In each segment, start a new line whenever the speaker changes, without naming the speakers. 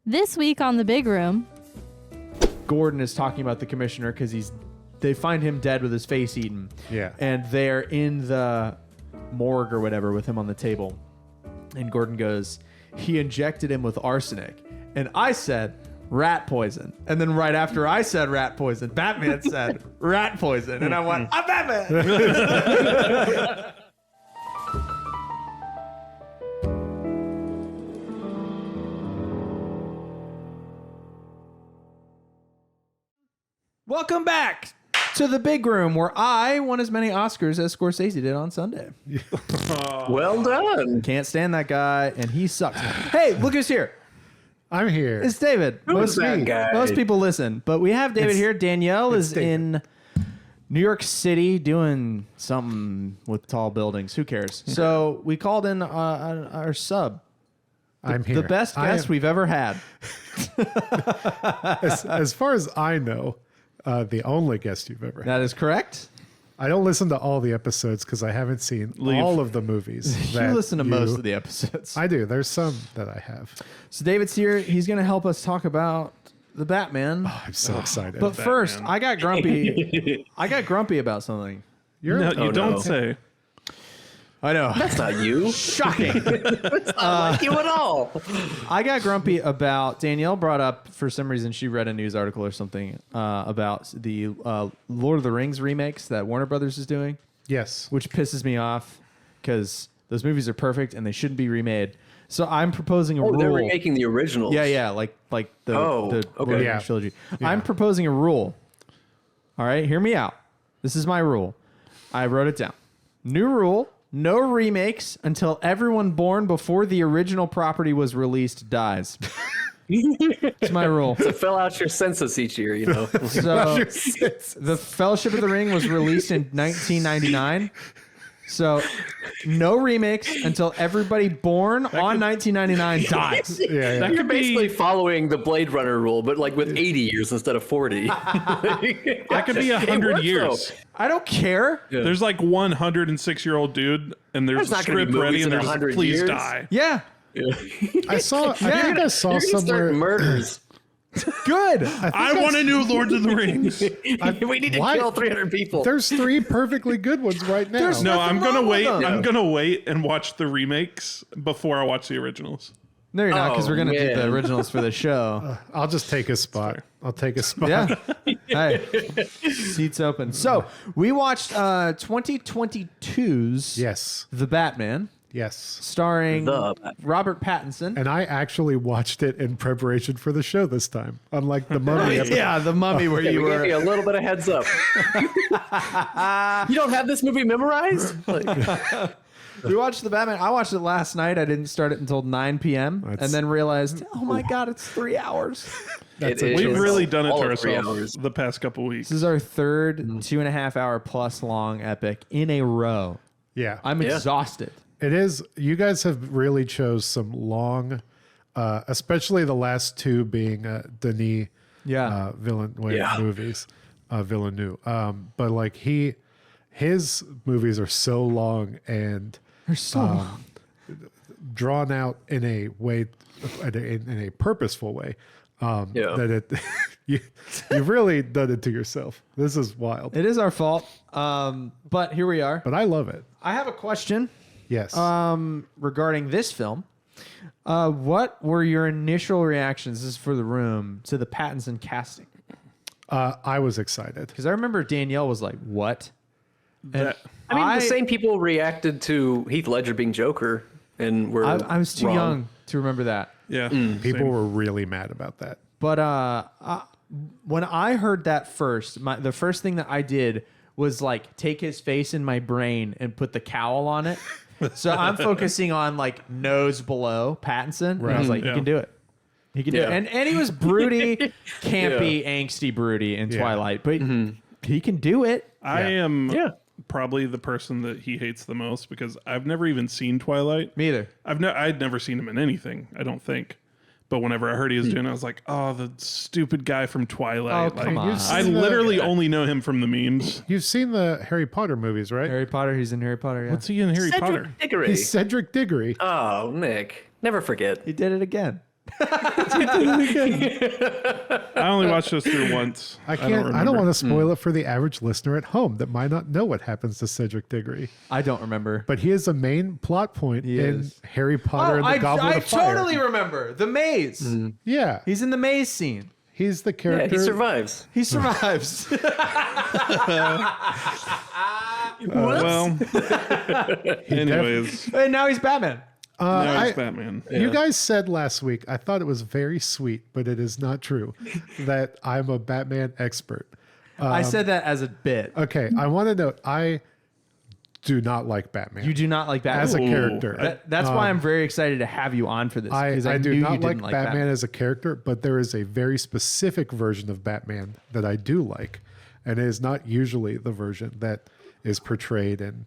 This week on The Big Room,
Gordon is talking about the commissioner because they find him dead with his face eaten.
Yeah.
And they're in the morgue or whatever with him on the table. And Gordon goes, he injected him with arsenic. And I said, rat poison. And then right after I said rat poison, Batman said rat poison. And I went, I'm Batman! Welcome back to The Big Room, where I won as many Oscars as Scorsese did on Sunday.
Well done.
Can't stand that guy, and he sucks. Hey, look who's here.
I'm here.
It's David.
Who's that guy?
Most people listen, but we have David here. Danielle is in New York City doing something with tall buildings. Who cares? So we called in our sub.
I'm here.
The best guest we've ever had.
As far as I know, the only guest you've ever had.
That is correct.
I don't listen to all the episodes because I haven't seen all of the movies.
You listen to most of the episodes.
I do. There's some that I have.
So David's here. He's going to help us talk about the Batman.
I'm so excited.
But first, I got grumpy. I got grumpy about something.
You're
don't say.
I know.
That's not you.
Shocking.
That's not like you at all.
I got grumpy about Danielle brought up for some reason she read a news article or something about the Lord of the Rings remakes that Warner Brothers is doing.
Yes.
Which pisses me off because those movies are perfect and they shouldn't be remade. So I'm proposing a rule.
They're remaking the originals.
Yeah, like the Lord of the Rings trilogy.
Yeah.
I'm proposing a rule. All right, hear me out. This is my rule. I wrote it down. New rule. No remakes until everyone born before the original property was released dies. It's my rule.
To fill out your census each year, you know.
So the Fellowship of the Ring was released in 1999. So no remakes until everybody born on 1999 dies.
Yeah.
You're basically following the Blade Runner rule, but like with 80 years instead of 40.
That could be 100 years.
I don't care.
Yeah.
There's like 106-year-old dude, and there's
There's
a
not gonna be
script ready,
movies
and
in
there's
100
please
years.
die.
Yeah.
I think I saw
You're gonna
somewhere.
start murders.
Good.
I want a new Lord of the Rings.
We need to
Why?
kill 300 people.
There's 3 perfectly good ones right now.
There's
No, I'm gonna
wrong with
wait.
them.
I'm gonna wait and watch the remakes before I watch the originals.
No, you're not, because
Oh,
we're going to do the
man.
originals for the show.
I'll just take a spot. I'll take a spot.
Yeah. Hey, seats open. So we watched 2022's
Yes.
The Batman,
Yes.
starring
The Batman.
Robert Pattinson.
And I actually watched it in preparation for the show this time, unlike the Mummy episode.
Yeah, The Mummy, where
Yeah,
you
we gave
were.
you a little bit of heads up. You don't have this movie memorized? Like,
We watched The Batman. I watched it last night. I didn't start it until 9 p.m. and then realized, oh my God, it's 3 hours.
it
a-
is
We've really done it
all
to
of 3
ourselves
hours.
the past couple weeks.
This is our third 2.5 hour plus long epic in a row.
Yeah.
I'm
Yeah.
exhausted.
It is. You guys have really chose some long, especially the last 2 being Denis
Yeah.
Yeah.
movies, Villeneuve. But like his movies are so long and
They're so long.
drawn out in a way, in a purposeful way. That it you've really done it to yourself. This is wild.
It is our fault. But here we are.
But I love it.
I have a question.
Yes.
Regarding this film. What were your initial reactions, this is for the room, to the Pattinson casting?
I was excited.
Because I remember Danielle was like, what? And
I mean, the same people reacted to Heath Ledger being Joker, and were
I was too
wrong.
young to remember that.
Yeah,
People
same.
were really mad about that.
But when I heard that first, the first thing that I did was like take his face in my brain and put the cowl on it. So I'm focusing on like nose below Pattinson. And I was like, he
Yeah.
can do it. He can do it.
Yeah.
And he was broody, campy, angsty broody in
Yeah.
Twilight. But he can do it.
I am
Yeah.
probably the person that he hates the most because I've never even seen Twilight.
Me either.
I'd never seen him in anything, I don't think. But whenever I heard he was doing it, I was like, oh, the stupid guy from Twilight.
Oh, come
Like,
on.
I literally only know him from the memes.
You've seen the Harry Potter movies, right?
Harry Potter. He's in Harry Potter. Yeah.
What's he in Harry Potter?
Cedric Diggory.
He's Cedric Diggory.
Oh, Nick. Never forget.
He did it again.
I only watched this through once.
I don't want to spoil it for the average listener at home that might not know what happens to Cedric Diggory.
I don't remember.
But he is a main plot point in
is.
Harry Potter and the Goblet of Fire.
I totally remember. The maze.
Yeah.
He's in the maze scene.
He's the
Yeah,
character.
he survives.
He survives.
Well, anyways,
And now he's Batman.
now he's Batman.
You guys said last week, I thought it was very sweet, but it is not true, that I'm a Batman expert.
I said that as a bit.
Okay, I want to note, I do not like Batman.
You do not like Batman.
as a character.
That's why I'm very excited to have you on for this. because
I do
knew
not
you
like
didn't
Batman as a character, but there is a very specific version of Batman that I do like, and it is not usually the version that is portrayed in.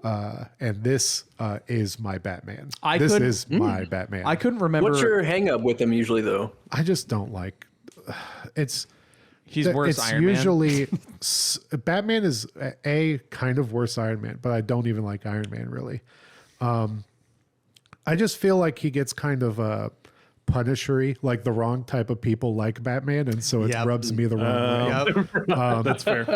And this is my Batman. This is my Batman.
I couldn't remember.
What's your hang up with him usually, though?
I just don't like. It's
He's worse
It's
Iron Man.
usually Batman is a kind of worse Iron Man, but I don't even like Iron Man really. I just feel like he gets kind of punishery, like the wrong type of people like Batman, and so it
Yep.
rubs me the wrong way.
That's fair.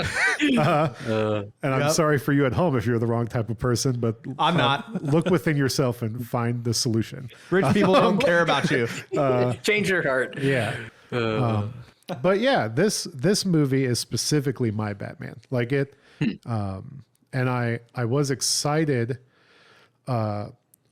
And I'm sorry for you at home if you're the wrong type of person, but
I'm not.
look within yourself and find the solution.
Rich people don't care about you.
Change your heart.
Yeah. But yeah, this movie is specifically my Batman. Like it, and I was excited. I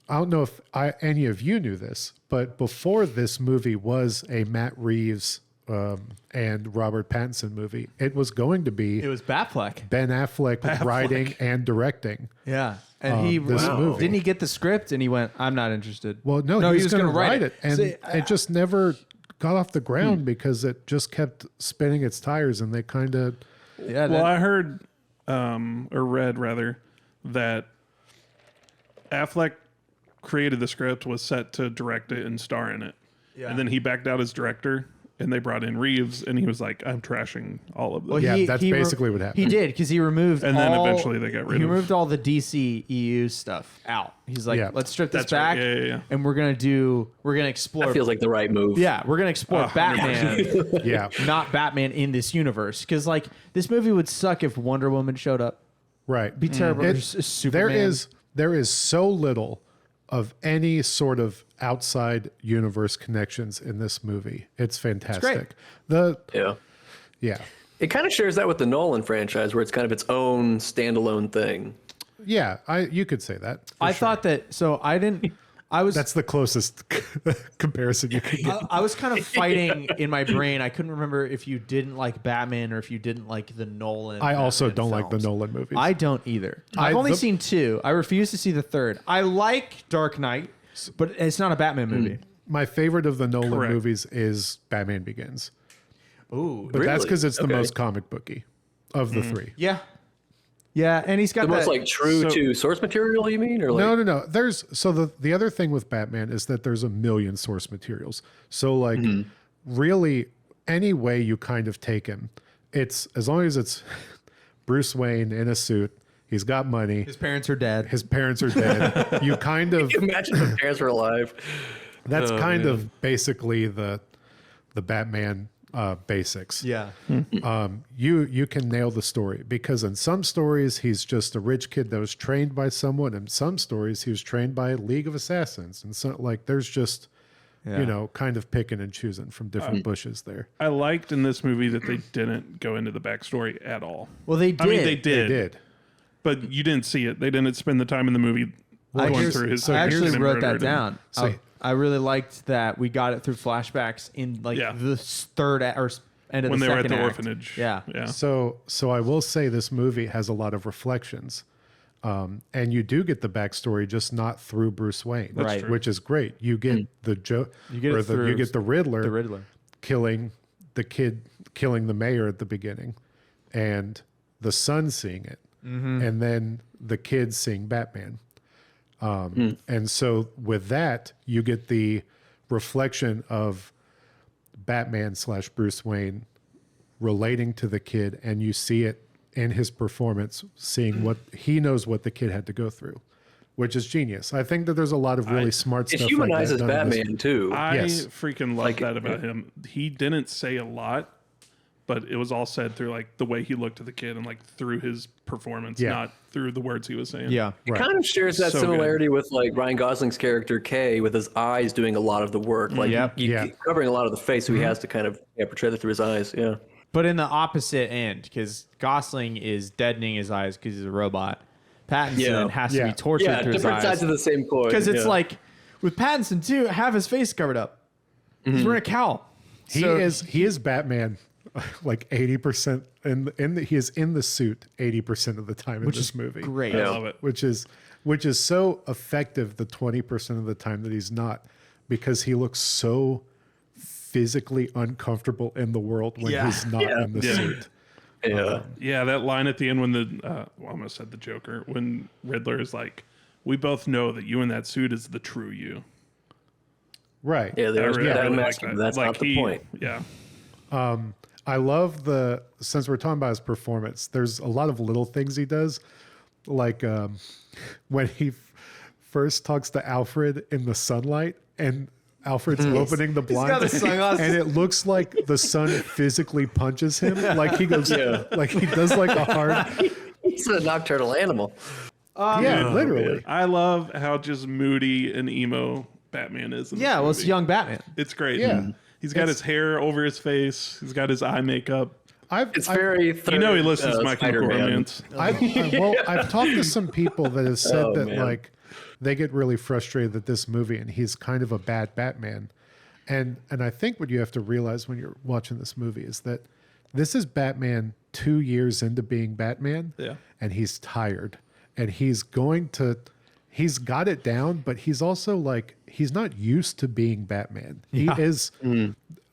don't know if any of you knew this, but before this movie was a Matt Reeves and Robert Pattinson movie, it was going to be
It was Batfleck.
Ben Affleck writing and directing.
Yeah. And he
this movie.
didn't he get the script and he went, I'm not interested.
Well, no, he was going to write it, and it just never got off the ground because it just kept spinning its tires, and they kind of
Yeah.
Well, I heard, or read rather, that Affleck created the script, was set to direct it and star in it.
Yeah.
And then he backed out as director, and they brought in Reeves, and he was like, I'm trashing all of this.
Well,
Yeah, that's basically what happened.
He did because he removed
And then eventually they got rid
he
of-
removed all the DC EU stuff out. He's like,
Yeah.
let's strip this
That's right.
back,
Yeah.
and we're gonna explore.
That feels like the right move.
yeah, we're gonna explore Batman,
yeah,
not Batman in this universe. Because like this movie would suck if Wonder Woman showed up.
right.
Be terrible.
It's-
Or Superman.
there is so little of any sort of outside universe connections in this movie. It's fantastic.
Yeah. It kind of shares that with the Nolan franchise, where it's kind of its own standalone thing.
You could say that. for
I
sure.
thought that. So I didn't. I was.
That's the closest comparison you could get.
I was kind of fighting in my brain. I couldn't remember if you didn't like Batman or if you didn't like the Nolan.
I also
Batman
don't like the
films.
Nolan movies.
I don't either. I've only seen two. I refuse to see the third. I like Dark Knight, but it's not a Batman movie.
My favorite of the Nolan
Correct.
movies is Batman Begins.
Ooh,
But that's
Really?
because it's the
Okay.
most comic booky of the three.
yeah, yeah, and he's got
The most
that.
like true to source material, you mean? Or like
No. The other thing with Batman is that there's a million source materials. So like really any way you kind of take him, it's as long as it's Bruce Wayne in a suit, he's got money,
his parents are dead.
his parents are dead. You kind of
imagine if parents were alive.
that's kind of basically the Batman basics.
yeah,
You can nail the story because in some stories he's just a rich kid that was trained by someone. In some stories he was trained by a League of Assassins, and so like there's just kind of picking and choosing from different bushes there.
I liked in this movie that they didn't go into the backstory at all.
well, they did.
I mean, they did,
They did.
but you didn't see it. They didn't spend the time in the movie going through his.
I actually
and
wrote that
murdered him.
down. I really liked that we got it through flashbacks in like
Yeah.
the third or end of
When
the
they were at
second
the
act.
orphanage.
Yeah.
Yeah.
So I will say this movie has a lot of reflections. And you do get the backstory, just not through Bruce Wayne,
Right. true.
which is great. You get the
You get it through
you get the Riddler,
the Riddler.
killing the kid, killing the mayor at the beginning, and the son seeing it, and then the kid seeing Batman. And so with that, you get the reflection of Batman / Bruce Wayne relating to the kid, and you see it in his performance, seeing what he knows what the kid had to go through. which is genius. I think that there's a lot of really smart
It
stuff.
humanizes
like that done in this.
Batman too.
I
Yes.
freaking love that about him. He didn't say a lot, but it was all said through like the way he looked at the kid and like through his performance,
Yeah.
not through the words he was saying.
Yeah.
It kind of shares that
So
similarity with like Ryan Gosling's character Kay, with his eyes doing a lot of the work, like
Yep.
covering a lot of the face, so he has to kind of portray that through his eyes. Yeah,
But in the opposite end, because Gosling is deadening his eyes because he's a robot. Pattinson has to be tortured through his
different
eyes.
sides of the same coin.
Because it's like with Pattinson too, have his face covered up. He's wearing a cowl.
He is Batman, like 80%, he is in the suit 80% of the time in this movie.
Great.
I love it.
which is so effective the 20% of the time that he's not, because he looks so physically uncomfortable in the world when he's not in the suit.
Yeah, that line at the end when the I almost said the Joker, when Riddler is like, "We both know that you in that suit is the true you."
Right.
yeah,
I
there's
really
that
like
mask.
that.
That's
Like,
not the point.
Yeah,
I love since we're talking about his performance, there's a lot of little things he does. Like when he first talks to Alfred in the sunlight and Alfred's opening the blind,
got the sunglasses.
and it looks like the sun physically punches him. Like he goes, like he does like a hard,
He's a nocturnal animal.
literally.
I love how just moody and emo Batman is. In this
Yeah, well, it's
movie.
young Batman.
It's great.
Yeah.
He's got his hair over his face. He's got his eye makeup.
It's very.
You know he listens to My Chemical
Spider-Man.
Romance.
I've talked to some people that have said that
man.
like they get really frustrated at this movie, and he's kind of a bad Batman. And I think what you have to realize when you're watching this movie is that this is Batman 2 years into being Batman, and he's tired, and he's got it down, but he's also like he's not used to being Batman. He is.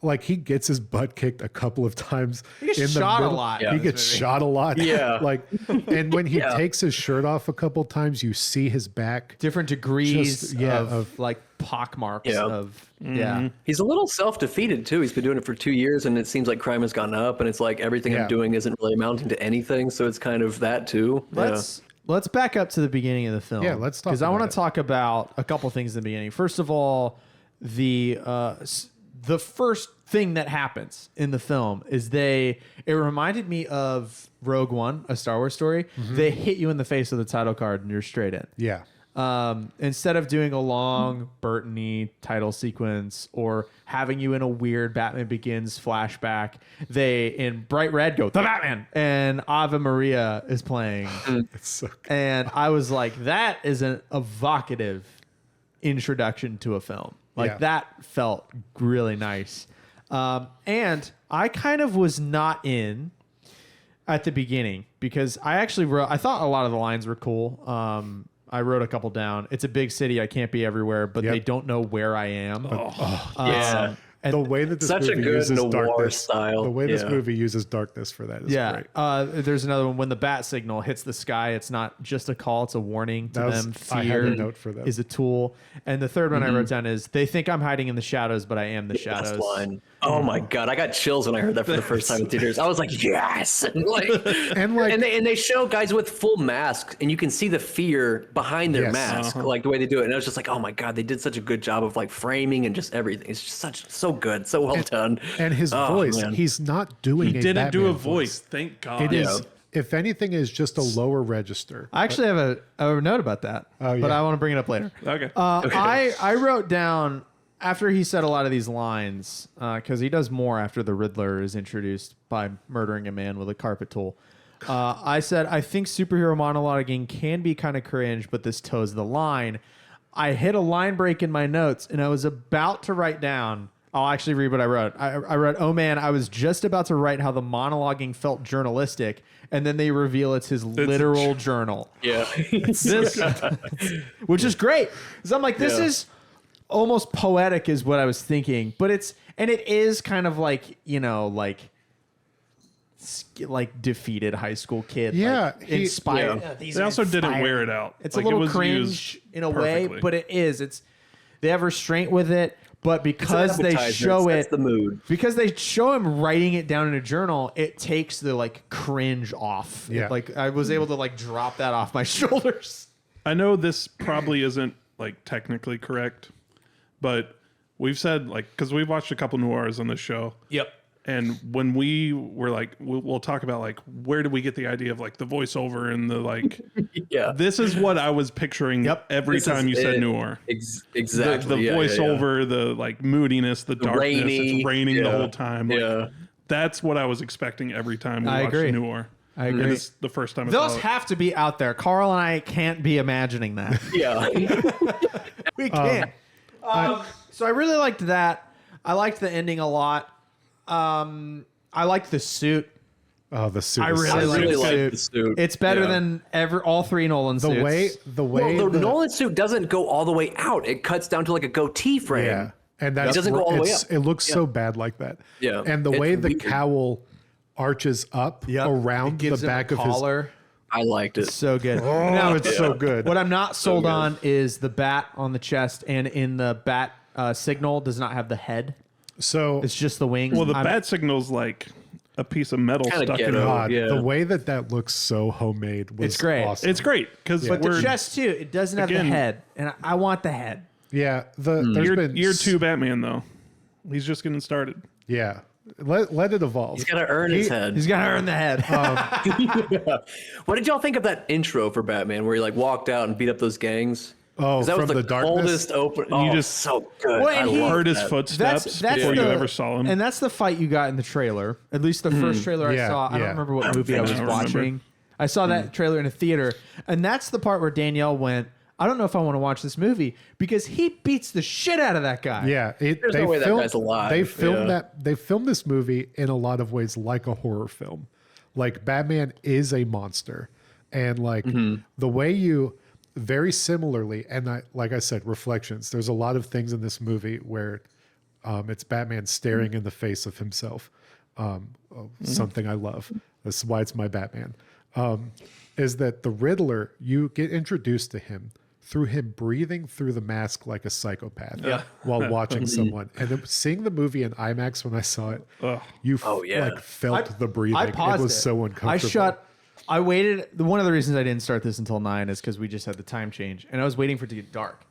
Like he gets his butt kicked a couple of times.
He gets shot a lot.
He gets shot a lot.
Yeah.
Like, and when he takes his shirt off a couple times, you see his back.
Different degrees
Just,
of like pock marks of
He's a little self-defeated too. He's been doing it for 2 years, and it seems like crime has gone up, and it's like everything
Yeah.
I'm doing isn't really amounting to anything. So it's kind of that too.
Let's back up to the beginning of the film.
Yeah, let's talk
because I
about
want
it.
to talk about a couple things in the beginning. First of all, the first thing that happens in the film is it reminded me of Rogue One, a Star Wars story. They hit you in the face with the title card and you're straight in.
Yeah.
Instead of doing a long Burton-y title sequence or having you in a weird Batman Begins flashback, they in bright red go the Batman and Ave Maria is playing.
It's so good.
And I was like, that is an evocative introduction to a film. Like
Yeah.
that felt really nice. And I kind of was not in at the beginning because I thought a lot of the lines were cool. I wrote a couple down. It's a big city. I can't be everywhere, but
Yep.
they don't know where I am.
Yeah.
And
The way that this
Such a
movie
good
uses
noir
darkness,
style.
the way this
Yeah.
movie uses darkness for that is
yeah,
great.
there's another one. When the bat signal hits the sky, it's not just a call; it's a warning to
That was-
them.
I had a
Fear
note for that.
is a tool. And the third one I wrote down is, "They think I'm hiding in the shadows, but I am the
Best
shadows."
line. Oh my god, I got chills when I heard that for the first time in theaters. I was like, yes,
And like,
and they show guys with full masks, and you can see the fear behind their
Yes.
mask, like the way they do it. And I was just like, oh my god, they did such a good job of like framing and just everything. It's just so good, so well done.
and his
Oh,
voice,
man.
he's not doing.
He
a
didn't do a
Batman
voice. Thank God.
It is, if anything, is just a lower register.
I actually have a note about that, but
yeah.
I want to bring it up later.
Okay.
I wrote down after he said a lot of these lines, because he does more after the Riddler is introduced by murdering a man with a carpet tool. I said, I think superhero monologuing can be kind of cringe, but this toes the line. I hit a line break in my notes, and I was about to write down. I'll actually read what I wrote. I wrote, oh man, I was just about to write how the monologuing felt journalistic, and then they reveal it's his literal journal.
Yeah.
This, which is great. Because I'm like, this is almost poetic is what I was thinking. But it is kind of like, like defeated high school kid.
Yeah,
like,
he-
inspired.
yeah.
These
They
are
also didn't
inspired.
wear it out.
It's
Like,
a
it
little
was
cringe
used
in a way,
perfectly.
but it is. They have restraint with it, but because they
Appetizer,
show
sets
it,
the mood.
because they show him writing it down in a journal, it takes the like cringe off.
Yeah.
Like I was able to like drop that off my shoulders.
I know this probably isn't like technically correct, but we've said like because we've watched a couple noirs on this show.
Yep.
And when we were like, we'll talk about like where did we get the idea of like the voiceover and the like.
Yeah.
This is what I was picturing. Every
This
time you
is
said
it.
noir.
Exactly.
The voiceover, the like moodiness, the darkness.
rainy,
it's raining the
yeah.
whole time. Like, that's what I was expecting every time we
I
watched
agree.
noir.
I agree.
And it's the first time I
Those
saw it.
have to be out there. Carl and I can't be imagining that.
Yeah.
We can't. So I really liked that. I liked the ending a lot. I liked the suit.
Oh, the suit.
I
is
really
so
like
good.
the
like
suit.
the suit.
It's better
Yeah.
than all three Nolan
the
suits.
way
Well, the Nolan suit doesn't go all the way out. It cuts down to like a goatee frame.
Yeah, and that's
doesn't go all the way
it's-
up.
It looks so bad like that.
Yeah.
and the
It's
way the
weird.
cowl arches up
Yep.
around
It gives
the
him a
back of his.
collar.
I liked it.
So good.
Oh,
Now,
it's so good.
what I'm not sold
good.
on is the bat on the chest, and in the bat signal does not have the head.
So
It's just the wings.
Well, the
I'm-
bat signal's like a piece of metal
Kinda
stuck in
ghetto.
it.
God,
yeah.
the way that looks so homemade was
It's great.
Awesome.
It's great because
But the
we're
chest too, it doesn't have the
Again-
head, and I want the head.
yeah. There's
year,
been
year 2 Batman though. He's just getting started.
Yeah, let it evolve.
He's got to earn his head.
He's got to earn the head.
What did y'all think of that intro for Batman where he like walked out and beat up those gangs?
Oh,
'Cause that
from
was
the darkness.
coldest open. Oh,
just-
so good.
Well,
I
and he-
love
Heard his
that.
footsteps before you ever saw him.
And that's the fight you got in the trailer. At least the first trailer I
Yeah,
saw. I don't
yeah.
remember what movie I was
don't remember.
watching. I saw that trailer in a theater, and that's the part where Danielle went, I don't know if I want to watch this movie because he beats the shit out of that guy.
Yeah,
There's no way that guy's alive.
They filmed
Yeah.
They filmed this movie in a lot of ways like a horror film. Like Batman is a monster, and like the way you very similarly, and like I said, reflections. There's a lot of things in this movie where it's Batman staring in the face of himself. Something I love. That's why it's my Batman. Is that the Riddler? You get introduced to him through him breathing through the mask like a psychopath while watching someone. And then seeing the movie in IMAX when I saw it, you like felt the breathing.
I paused
It was so uncomfortable.
I waited. One of the reasons I didn't start this until 9 is because we just had the time change, and I was waiting for it to get dark.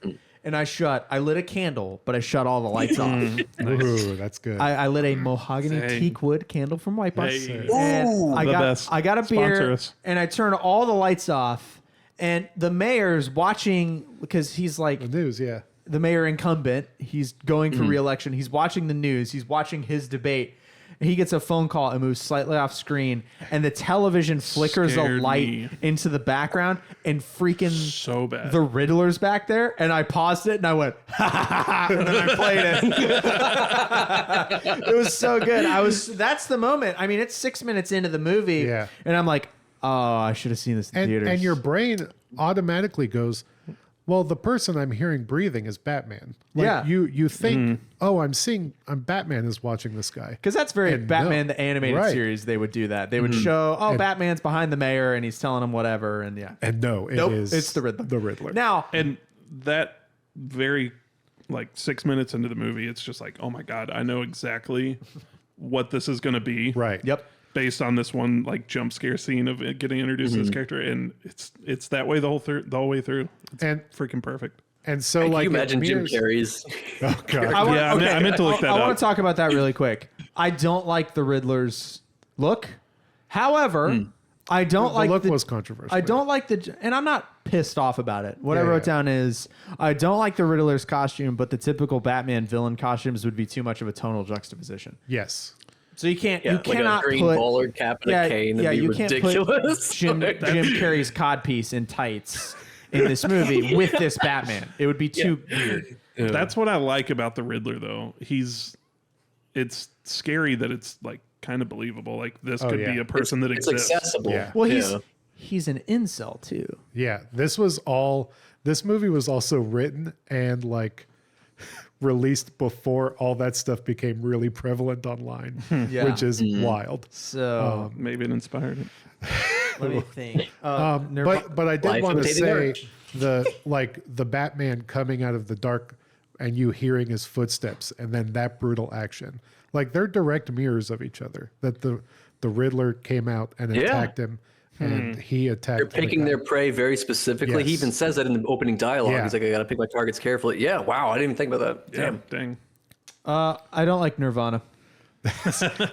And I lit a candle, but I shut all the lights off.
Ooh, that's good.
I lit a mahogany
Dang.
teak wood candle from White Box.
Hey.
And I
The
got
best.
I got a
Sponsor
beer
us.
and I turned all the lights off. And the mayor's watching because he's like
the news, yeah.
the mayor incumbent. He's going for re-election. He's watching the news. He's watching his debate. And he gets a phone call and moves slightly off screen, and the television flickers a
Scared
light
me.
into the background, and freaking
So bad.
the Riddler's back there. And I paused it and I went, ha ha ha, and then I played it. It was so good. That's the moment. I mean, it's 6 minutes into the movie,
Yeah.
and I'm like, oh, I should have seen this in theaters.
And your brain automatically goes, well, the person I'm hearing breathing is Batman. Like
Yeah.
you think, oh, I'm Batman is watching this guy.
Because that's very
And
Batman,
no.
the animated
Right.
series. They would do that. They would show, Batman's behind the mayor and he's telling him whatever. And yeah.
And no, it
Nope,
is
it's the Riddler.
The Riddler.
Now,
And that very like 6 minutes into the movie, it's just like, oh my god, I know exactly what this is going to be.
right.
yep.
Based on this one like jump scare scene of it getting introduced to this character, and it's that way the whole way through. It's
And
freaking perfect.
and so
Can
like
you imagine
it
Jim
mirrors-
Carrey's?
Oh god.
Yeah, I meant to look that
I
up.
want to talk about that really quick. I don't like the Riddler's look. However, I don't
The
like
look
the
was controversial.
I don't like and I'm not pissed off about it. What I
Yeah,
wrote
yeah.
down is I don't like the Riddler's costume, but the typical Batman villain costumes would be too much of a tonal juxtaposition.
Yes.
So you can't,
Yeah,
you
like
cannot
a green
put
bowler cap and a cane. That'd be
you can't
ridiculous.
put Jim Carrey's codpiece in tights in this movie with this Batman. It would be too weird.
That's what I like about the Riddler, though. It's scary that it's like kind of believable. Like this could
yeah.
be a person that
It's
exists.
accessible.
Yeah.
Well,
Yeah.
he's an incel too.
Yeah. This movie was also written and like released before all that stuff became really prevalent online,
Yeah.
which is wild.
So
Maybe it inspired it.
let me think.
But I did
Life
want to
imitating
say
art.
the Batman coming out of the dark and you hearing his footsteps and then that brutal action. Like they're direct mirrors of each other. That the Riddler came out and
Yeah.
attacked him and he attacked.
They're picking their prey very specifically. He
Yes.
even says that in the opening dialogue.
Yeah.
He's like, I got to pick my targets carefully. Yeah, wow, I didn't even think about that. Damn.
Dang.
I don't like Nirvana.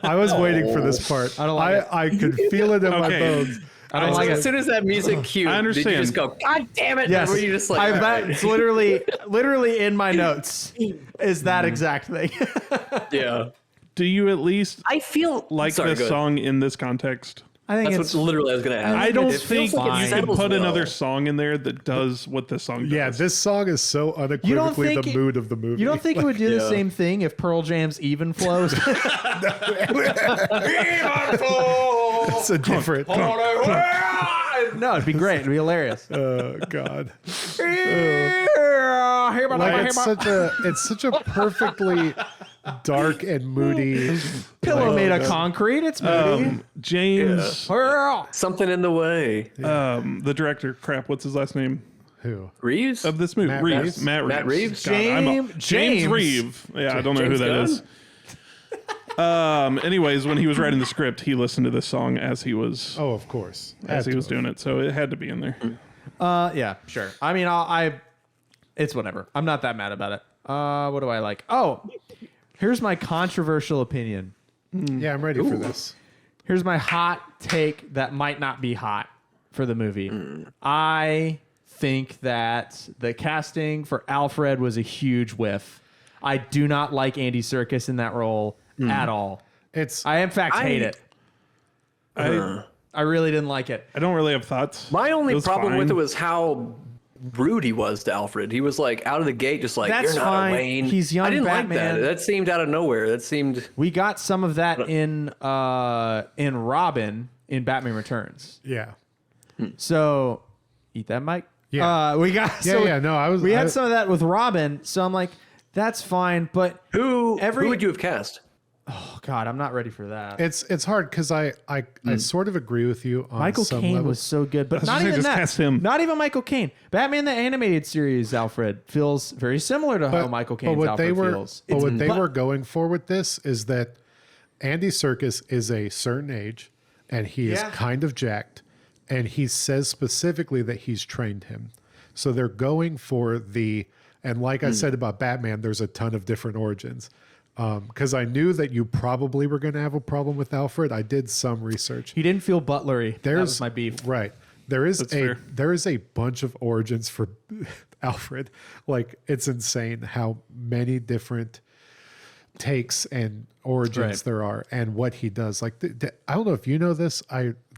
I was waiting for this part.
I don't like it.
I could feel it in my
Okay.
bones.
I don't like
As
it.
soon as that music cued,
I
did you
understand.
just go, God damn it?
Yes,
Or were you just like,
I
all
bet
right.
it's literally in my notes. Is that exact thing?
Yeah.
Do you at least
I feel
like
sorry,
the
go ahead.
song in this context?
I think
That's
it's
what literally I was going to ask.
I don't
It feels
think
like it
you can
settles
put
well.
another song in there that does what this song does.
Yeah, this song is so unequivocally
think
the
it-
mood of the movie.
You don't think it would do the
Yeah.
same thing if Pearl Jam's Even flows?
It's a different.
No, it'd be great. It'd be hilarious.
Oh God!
Like
Like it's such a perfectly dark and moody.
pillow made of concrete. It's moody.
James,
Something in the way.
the director, crap, what's his last name
Who?
Reeves?
of this movie?
Matt
Reeves.
Reeves?
Matt Reeves.
Matt Reeves?
God, James
James.
Reeves. Yeah, I don't know
James
who that
Gunn?
is. Anyways, when he was writing the script, he listened to this song as he was
Oh, of course.
doing it, so it had to be in there.
Yeah, sure. I mean, it's whatever. I'm not that mad about it. What do I like? Oh, here's my controversial opinion.
Yeah, I'm ready for this.
Here's my hot take that might not be hot for the movie. I think that the casting for Alfred was a huge whiff. I do not like Andy Serkis in that role at all. I, in fact, hate it. I really didn't like it.
I don't really have thoughts.
My
It
only
was
problem with
fine.
it was how rude he was to Alfred. He was like out of the gate, just like,
That's
you're not
fine.
a Wayne.
He's young
I didn't
Batman.
like that. That seemed out of nowhere. That seemed...
We got some of that in Robin in Batman Returns.
Yeah.
So eat that, Mike.
Yeah.
We got.
No,
We had some of that with Robin, so I'm like, that's fine. But
Who
Every-
would you have cast?
oh God, I'm not ready for that.
It's hard because I sort of agree with you on
Michael
some
Caine
level.
was so good, but
was
not
gonna say,
even
just
that.
cast him.
Not even Michael Caine. Batman the Animated Series Alfred feels very similar to how Michael Caine's Alfred feels.
But what they
but-
were going for with this is that Andy Serkis is a certain age and he is
Yeah.
kind of jacked, and he says specifically that he's trained him. So they're going for and like I said about Batman, there's a ton of different origins. Because I knew that you probably were going to have a problem with Alfred. I did some research.
He didn't feel butlery. That was my beef.
Right. There is
fair.
there is a bunch of origins for Alfred. Like, it's insane how many different takes and origins
Right.
there are and what he does. Like, I don't know if you know this.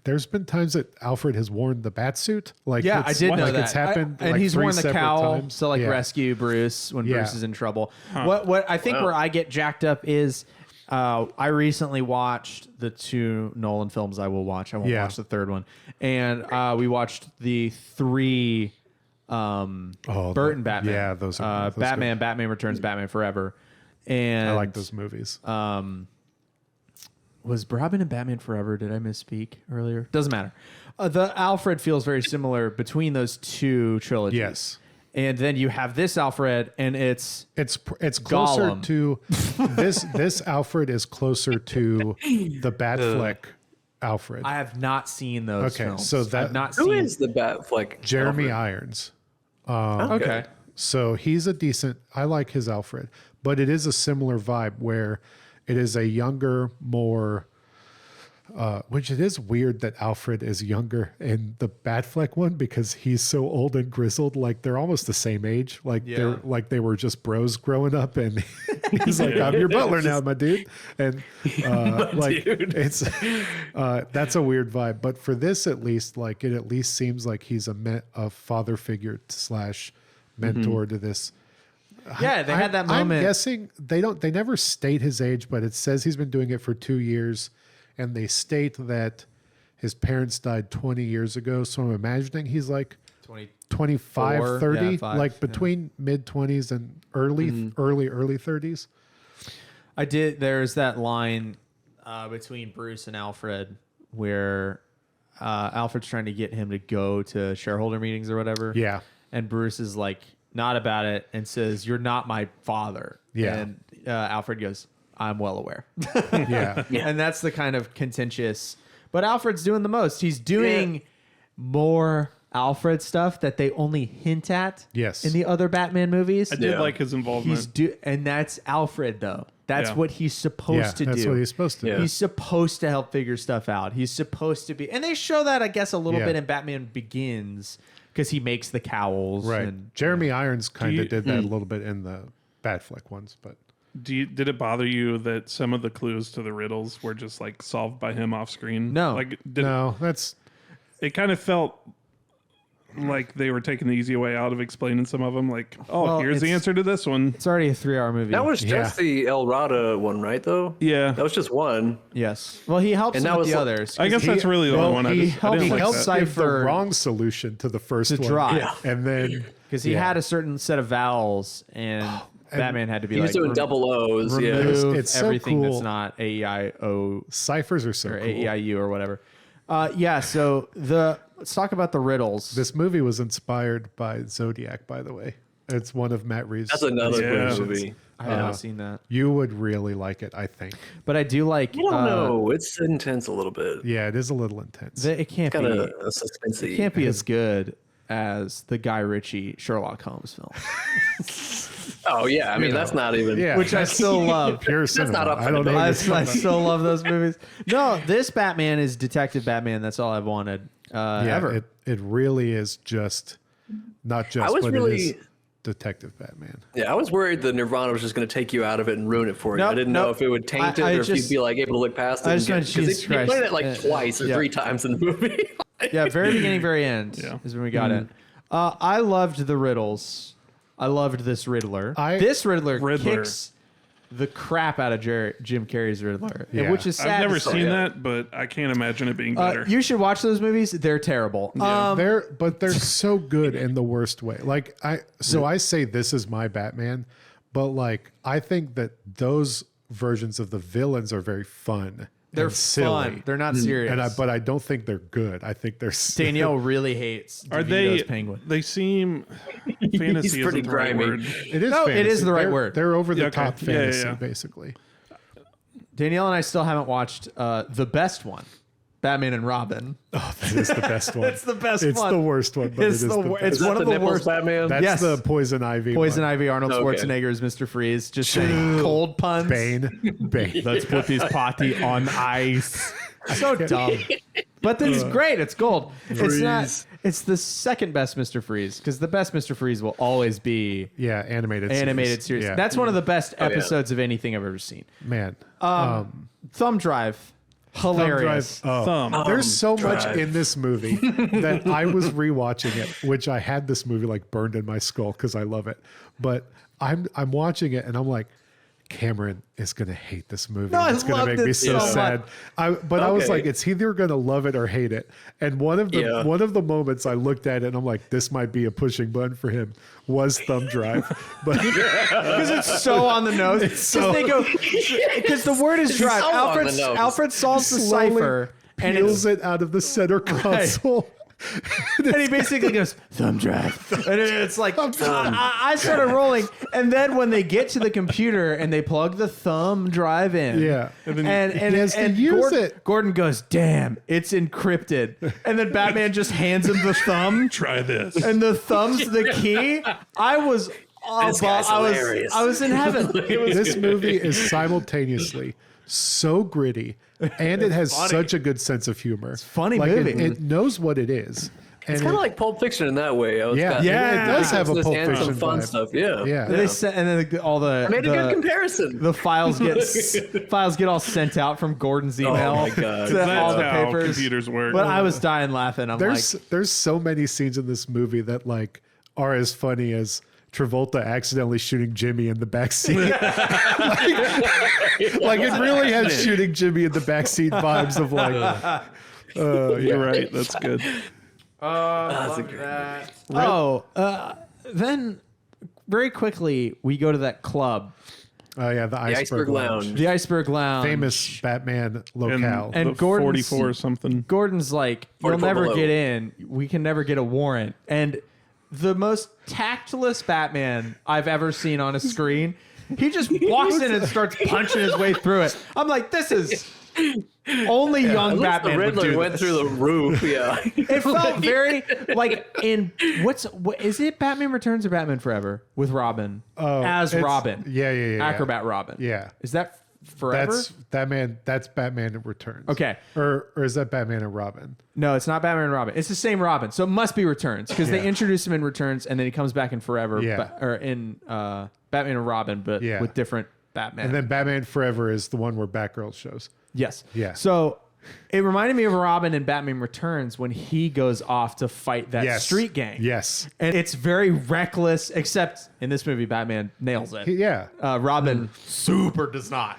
There's been times that Alfred has worn the bat suit. Like,
Yeah, I did know
like
that.
It's happened,
and
like
he's
3
worn the
separate
cowl
times.
to like
Yeah.
rescue Bruce when
Yeah.
Bruce is in trouble. What I think where I get jacked up is I recently watched the 2 Nolan films I will watch. I won't
Yeah.
watch the third one. And we watched the 3 Burton Batman.
yeah, those are those
Batman, Batman Returns, Batman Forever. And
I like those movies.
was Robin in Batman Forever? Did I misspeak earlier? Doesn't matter. The Alfred feels very similar between those 2 trilogies.
Yes.
And then you have this Alfred, and it's
It's closer
Gollum.
to this Alfred is closer to the Batfleck Alfred.
I have not seen those
Okay,
films.
so that-
I've not
Who
seen.
is the Batfleck?
Jeremy
Alfred?
Irons.
Okay.
So he's a decent. I like his Alfred, but it is a similar vibe where it is a younger, more. Which it is weird that Alfred is younger in the Batfleck one because he's so old and grizzled. Like, they're almost the same age. Like they're like they were just bros growing up, and he's like, "I'm your butler now, my dude." And like it's that's a weird vibe. But for this, at least, like, it at least seems like he's a father figure / mentor to this.
Yeah, they had that
I'm
moment.
guessing they never state his age, but it says he's been doing it for 2 years, and they state that his parents died 20 years ago. So I'm imagining he's like 25,
4,
30,
yeah, 5,
like
yeah.
between mid 20s and early 30s.
There's that line between Bruce and Alfred where Alfred's trying to get him to go to shareholder meetings or whatever.
Yeah.
And Bruce is like, not about it, and says, "You're not my father."
Yeah.
And Alfred goes, "I'm well aware."
Yeah.
And that's the kind of contentious. But Alfred's doing the most. He's doing more Alfred stuff that they only hint at
Yes.
in the other Batman movies.
I did
Yeah.
like his involvement.
And that's Alfred though. That's
Yeah.
what he's supposed to
that's
do.
what he's supposed to do.
Yeah.
He's supposed to help figure stuff out. He's supposed to be, and they show that I guess a little
Yeah.
bit in Batman Begins because he makes the cowls.
Right.
And
Jeremy Irons kind
you-
of did that a little bit in the Batfleck ones, but
Did it bother you that some of the clues to the riddles were just like solved by him off screen?
No.
Like
no, that's
it kind of felt like they were taking the easy way out of explaining some of them. Like, oh,
Well,
here's the
it's-
answer to this one.
it's already a 3-hour movie.
That was just the El Rada one, right? Though.
Yeah.
That was just one.
yes. Well, he helps
And
him
that
with
was
the
like-
others.
I guess that's really the only one. I
he
just I
helped-
didn't
he
like
helps
that.
give the
Cypher-
wrong solution to the first
To
one.
drive.
Yeah.
And then
because he had a certain set of vowels, and Batman had to be
He
like
was doing double O's. Yeah.
remove
It's so
everything
cool.
that's not A-E-I-O
ciphers are so
or
cool.
A-E-I-U or whatever. So let's talk about the riddles.
This movie was inspired by Zodiac, by the way. It's one of Matt Reeves'
That's another
Yeah.
good
creations.
movie.
I haven't seen that,
You would really like it, I think.
but I do like.
I don't know. It's intense a little bit.
Yeah, it is a little intense.
It can't
Kind
be.
of suspensey.
It can't be as good as the Guy Ritchie Sherlock Holmes film,
Oh yeah, I mean that's not even.
yeah,
which I still love.
pure cinema.
not up for
I don't know.
debate.
I,
what you're
I
talking about.
still love those movies. No, this Batman is Detective Batman. That's all I've wanted ever.
It really is just not just,
I was
but
really-
it is Detective Batman.
Yeah, I was worried that Nirvana was just going to take you out of it and ruin it for you.
Nope,
I didn't know
nope.
if it would taint
I
it or if
just-
you'd be like able to look past it.
I just went,
Because
Jesus
they played it like
Christ.
twice or
Yeah.
3 times in the movie.
Yeah, very beginning, very end
Yeah.
is when we got it. I loved the riddles. I loved this Riddler. This Riddler kicks the crap out of Jim Carrey's Riddler,
Yeah.
which is sad.
I've never
to say.
seen that, but I can't imagine it being better.
You should watch those movies. They're terrible.
They're so good in the worst way. Like I say this is my Batman, but like I think that those versions of the villains are very fun.
They're
and silly.
fun. They're not serious.
But I don't think they're good. I think they're
Danielle really hates
Are
DeVito's
they?
Penguin.
They seem fantasy
pretty
isn't the right
grimy.
word.
It is.
No, it
fantasy.
is the right
They're-
word.
They're over the
Yeah, okay.
top
Yeah, yeah,
fantasy,
yeah.
basically.
Danielle and I still haven't watched the best one, Batman and Robin.
Oh, that is the best one.
It's the best
It's
one.
the worst one, but
It's
it is
the
the
wor-
best.
it's
Is that
one
the
of the
nipples
worst.
Batman?
That's
Yes.
the Poison Ivy.
Poison
one.
Ivy, Arnold
Okay.
Schwarzenegger as Mr. Freeze, just saying cold puns.
Bane.
Let's put this party on ice. So dumb. But this is great. It's gold. It's not. It's the second best Mr. Freeze because the best Mr. Freeze will always be
Yeah, animated
series.
Yeah.
That's one of the best
yeah.
episodes of anything I've ever seen.
Man.
Thumb Drive,
Thumb
hilarious.
Drive. Oh,
Thumb.
there's so much
Drive.
in this movie that I was rewatching it, which I had this movie like burned in my skull because I love it. But I'm watching it and I'm like, Cameron is gonna hate this movie.
No, I
it's gonna
loved
make
it
me so
so
sad.
much.
I was
Okay.
like, it's either gonna love it or hate it. And one of the moments I looked at it and I'm like, this might be a pushing button for him was Thumb Drive. But
Because it's so on the nose. Because the word is drive.
so on the nose.
Alfred solves the
slowly
cipher and
peels it out of the center console.
And he basically goes, thumb drive. And it's like, I started rolling. And then when they get to the computer and they plug the thumb drive in.
Yeah.
And
he has to use
Gordon,
it.
Gordon goes, damn, it's encrypted. And then Batman just hands him the thumb.
Try this.
And the thumb's the key. I was...
This guy's hilarious.
I was in heaven. It was
This movie is simultaneously so gritty and it has such a good sense of humor. It's
funny
like
movie.
It knows what it is. And
It's kind of like Pulp Fiction in that way. It's
Yeah.
got-
Yeah, it does have a
and
Pulp
some
Fiction
fun
vibe.
stuff. Yeah.
Yeah.
They sent, and then all the
Made a good comparison.
the files get all sent out from Gordon's email.
my God.
To
That's
all the
how
papers.
computers work.
But I was dying laughing. I'm
there's so many scenes in this movie that like are as funny as Travolta accidentally shooting Jimmy in the backseat. like it really has shooting Jimmy in the backseat vibes of like
You're right. That's good.
That's a great
like, then very quickly we go to that club,
the Iceberg Lounge.
the Iceberg Lounge.
Famous Batman
And,
locale.
And
the
Gordon's-
44 or something.
Gordon's like, you'll
44
never
below.
get in. We can never get a warrant. And the most tactless Batman I've ever seen on a screen, he just walks in and starts punching his way through it. I'm like, this is Only young
At least
Batman
the
would
Riddler
do
went
this.
through the roof. Yeah.
It felt very like in what is it? Batman Returns or Batman Forever with Robin as
it's-
Robin?
Yeah.
Acrobat Robin.
Yeah.
Is that Forever?
That's Batman Returns.
Okay.
Or is that Batman and Robin?
No, it's not Batman and Robin. It's the same Robin, so it must be Returns because they introduce him in Returns and then he comes back in Forever.
Yeah.
Or in Batman and Robin, but with different Batman.
And then Batman Forever is the one where Batgirl shows.
Yes.
Yeah.
So it reminded me of Robin in Batman Returns when he goes off to fight that street gang.
Yes.
And it's very reckless, except in this movie, Batman nails it.
Yeah.
Robin super does not.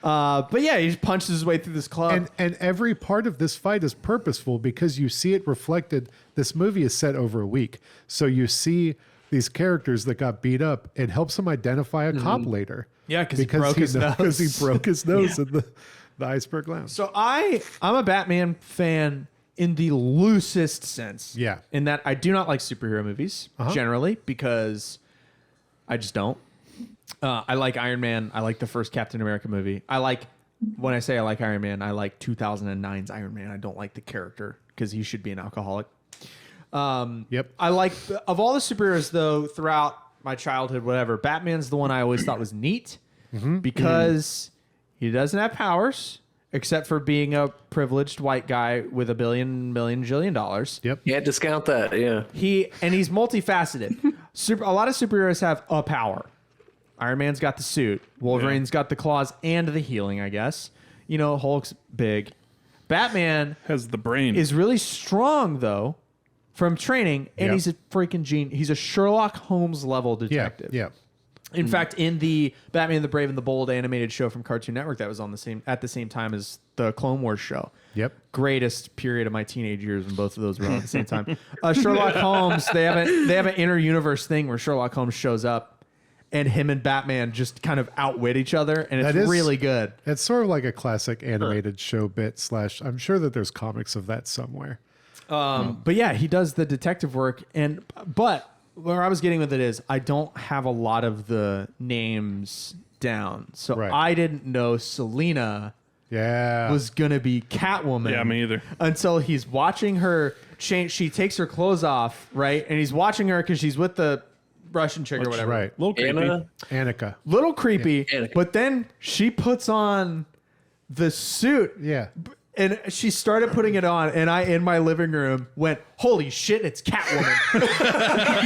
But yeah, he just punches his way through this club.
And every part of this fight is purposeful because you see it reflected. This movie is set over a week. So you see these characters that got beat up. It helps him identify a cop later.
Yeah, because he broke his nose.
Because he broke his nose in the Iceberg Lounge.
So I'm a Batman fan in the loosest sense.
Yeah.
In that I do not like superhero movies generally because I just don't. I like Iron Man. I like the first Captain America movie. When I say I like Iron Man, I like 2009's Iron Man. I don't like the character because he should be an alcoholic.
Yep.
I like, of all the superheroes though, throughout my childhood, whatever, Batman's the one I always thought was neat because he doesn't have powers except for being a privileged white guy with $1 billion, jillion dollars.
Yep.
Can't discount that. Yeah.
He's multifaceted. A lot of superheroes have a power. Iron Man's got the suit. Wolverine's got the claws and the healing, I guess. You know, Hulk's big. Batman
Has the brain.
is really strong though from training, and
Yep.
he's a freaking genius. He's a Sherlock Holmes level
Yeah.
detective.
Yeah.
In fact, in the Batman the Brave and the Bold animated show from Cartoon Network that was on at the same time as the Clone Wars show.
Yep.
Greatest period of my teenage years when both of those were on at the same time. Sherlock Holmes, they have an inner universe thing where Sherlock Holmes shows up and him and Batman just kind of outwit each other, and it's really good.
It's sort of like a classic animated show bit / I'm sure that there's comics of that somewhere.
But yeah, he does the detective work, but where I was getting with it is I don't have a lot of the names down, so
Right.
I didn't know Selena
Yeah.
was gonna be Catwoman.
Yeah, me either.
Until he's watching her change. She takes her clothes off, right, and he's watching her because she's with the Russian chick or whatever.
right.
Little creepy.
Anna.
Annika.
Little creepy,
Yeah.
but then she puts on the suit.
Yeah.
And she started putting it on, and I, in my living room, went, "Holy shit, it's Catwoman!"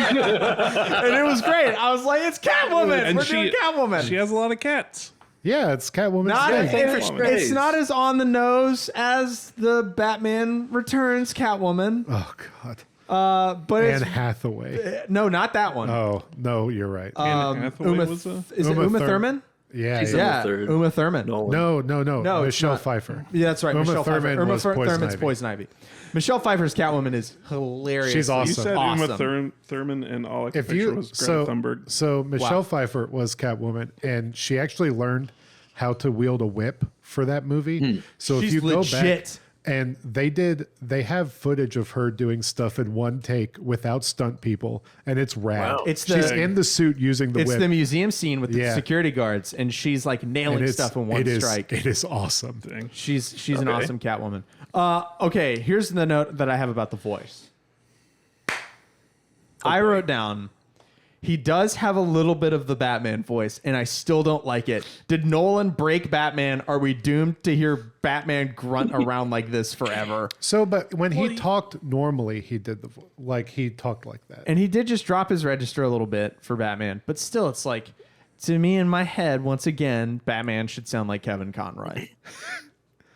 And it was great. I was like, "It's Catwoman!
And
We're doing Catwoman!"
She has a lot of cats.
Yeah, it's Catwoman's
Not
thing.
thing for
it's
strays.
not as on the nose as the Batman Returns Catwoman,
Oh God.
but
Anne
it's
Hathaway.
no, not that one.
Oh no, you're right.
Anne Hathaway
Uma,
was a...
is it
Uma
Uma
Thurman.
Thurman?
Yeah.
She's
yeah.
Yeah,
third.
Uma Thurman.
Nolan.
No.
it's
Michelle
not.
Pfeiffer.
Yeah, that's right.
Uma
Michelle
Thurman
Pfeiffer. Uma
was Poison
Thurman's
Ivy.
Poison Ivy. Michelle Pfeiffer's Catwoman is hilarious.
She's awesome.
You said
Awesome.
Uma Thurman, and all I could
If
picture
you
was Greta Thunberg.
so Michelle Pfeiffer was Catwoman, and she actually learned how to wield a whip for that movie. So
She's
if you go back,
legit.
and they have footage of her doing stuff in one take without stunt people, and it's rad.
Wow.
It's
She's
the-
in the suit using the
It's
whip.
the museum scene with the
Yeah.
security guards, and she's like
and
nailing stuff in one strike.
It is awesome.
Thing.
She's an
Okay.
awesome Catwoman. Okay, here's the note that I have about the voice. I wrote down, he does have a little bit of the Batman voice, and I still don't like it. Did Nolan break Batman? Are we doomed to hear Batman grunt around like this forever?
So, but when he talked normally, he did he talked like that.
And he did just drop his register a little bit for Batman, but still, it's like, to me in my head, once again, Batman should sound like Kevin Conroy.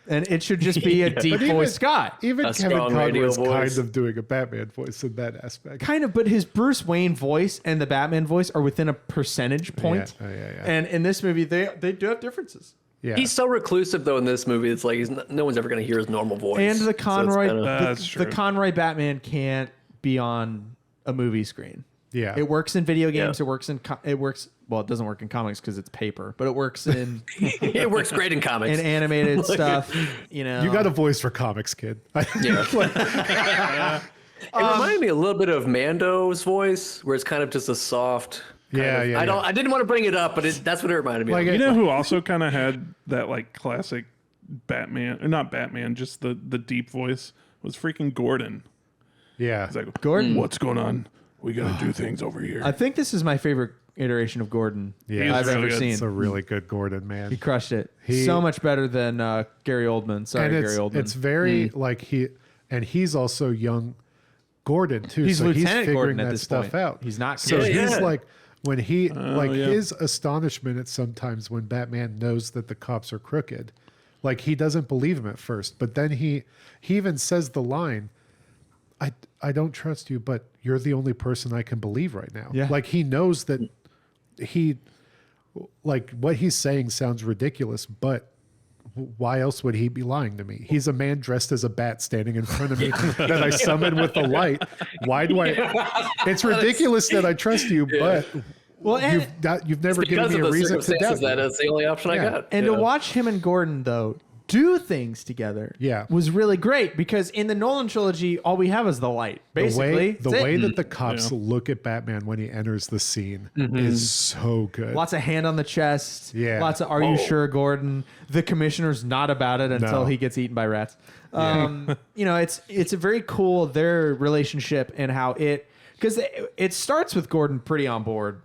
And it should just be a deep voice guy.
Even
A
Kevin
strong radio
Conroy's
voice.
kind of doing a Batman voice in that aspect.
Kind of, but his Bruce Wayne voice and the Batman voice are within a percentage point.
Yeah.
And in this movie, they do have differences.
Yeah.
He's so reclusive though in this movie. It's like no one's ever going to hear his normal voice.
And the
So it's
Conroy,
kinda-
That's
the
true.
Conroy Batman can't be on a movie screen.
yeah.
It works in video games.
Yeah.
It works well, it doesn't work in comics because it's paper, but it works in
it works great in comics.
in animated stuff. You know,
You got a voice for comics, kid.
Yeah. It reminded me a little bit of Mando's voice, where it's kind of just a soft. kind of- I didn't want to bring it up, but that's what it reminded me
Like
of.
You know who also kind of had that like classic Batman, or not Batman, just the deep voice was freaking Gordon.
Yeah.
He's like,
Gordon?
what's going on? We got to do things over here.
I think this is my favorite iteration of Gordon
Yeah.
I've
really
ever
good.
seen.
It's a really good Gordon, man.
He crushed it.
He-
So much better than Gary Oldman. Sorry,
And
Gary Oldman.
it's very like he's also young Gordon too.
He's
so
Lieutenant
he's figuring
Gordon at
that
this
stuff
point.
out.
He's not
So
Commissioner.
he's
Yeah.
like when he
yeah.
his astonishment at sometimes when Batman knows that the cops are crooked. Like he doesn't believe him at first, but then he even says the line, I don't trust you, but you're the only person I can believe right now.
Yeah.
Like he knows that like what he's saying sounds ridiculous, but why else would he be lying to me? He's a man dressed as a bat standing in front of me that I summoned with the light. Why do I? It's ridiculous that I trust you, but
Well, and,
you've never given
Because
me
of
a
the
reason to
circumstances,
doubt
that
you.
is the only option I got.
and to watch him and Gordon though do things together,
Yeah.
was really great because in the Nolan trilogy, all we have is the light. Basically,
The way that the cops look at Batman when he enters the scene is so good.
lots of hand on the chest.
Yeah.
Lots of "Are you sure, Gordon?" The commissioner's not about it until
No.
he gets eaten by rats. You know, it's a very cool their relationship and how because it starts with Gordon pretty on board,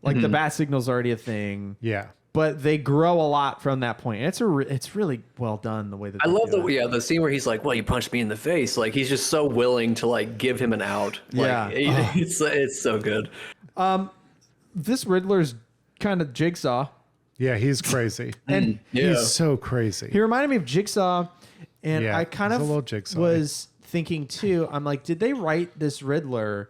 like the bat signal's already a thing.
Yeah.
But they grow a lot from that point. It's really well done the way that
I
they
love
do it.
the scene where he's like, "Well, you punched me in the face." Like he's just so willing to like give him an out. Like,
Yeah.
it's so good.
This Riddler's kind of Jigsaw.
Yeah, he's crazy.
And
Yeah.
He's so crazy.
he reminded me of Jigsaw, and
Yeah,
I kind
he's
of
a little Jigsaw-y.
was thinking too. I'm like, did they write this Riddler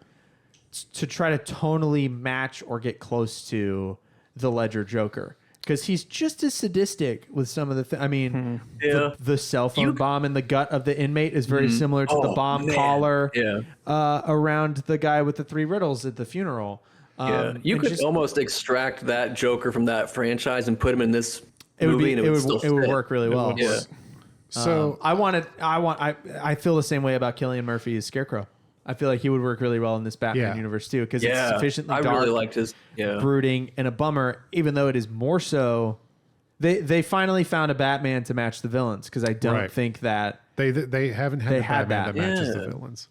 to try to tonally match or get close to the Ledger Joker? Because he's just as sadistic with some of the. I mean,
Yeah.
the cell phone bomb in the gut of the inmate is very similar to the
Oh,
bomb
man.
collar
Yeah.
around the guy with the 3 riddles at the funeral.
Yeah. You
and
could
just-
almost extract that Joker from that franchise and put him in this
it would
movie,
be
and
it would
still fit.
work really well.
Yeah.
So
I feel the same way about Cillian Murphy as Scarecrow. I feel like he would work really well in this Batman
Yeah.
universe too, because it's
Yeah.
sufficiently
I
dark,
really liked his. Yeah.
brooding, and a bummer. Even though it is more so, they finally found a Batman to match the villains, because I don't
Right.
think that
they haven't had
They
a
had
Batman
that.
that matches
Yeah.
the villains,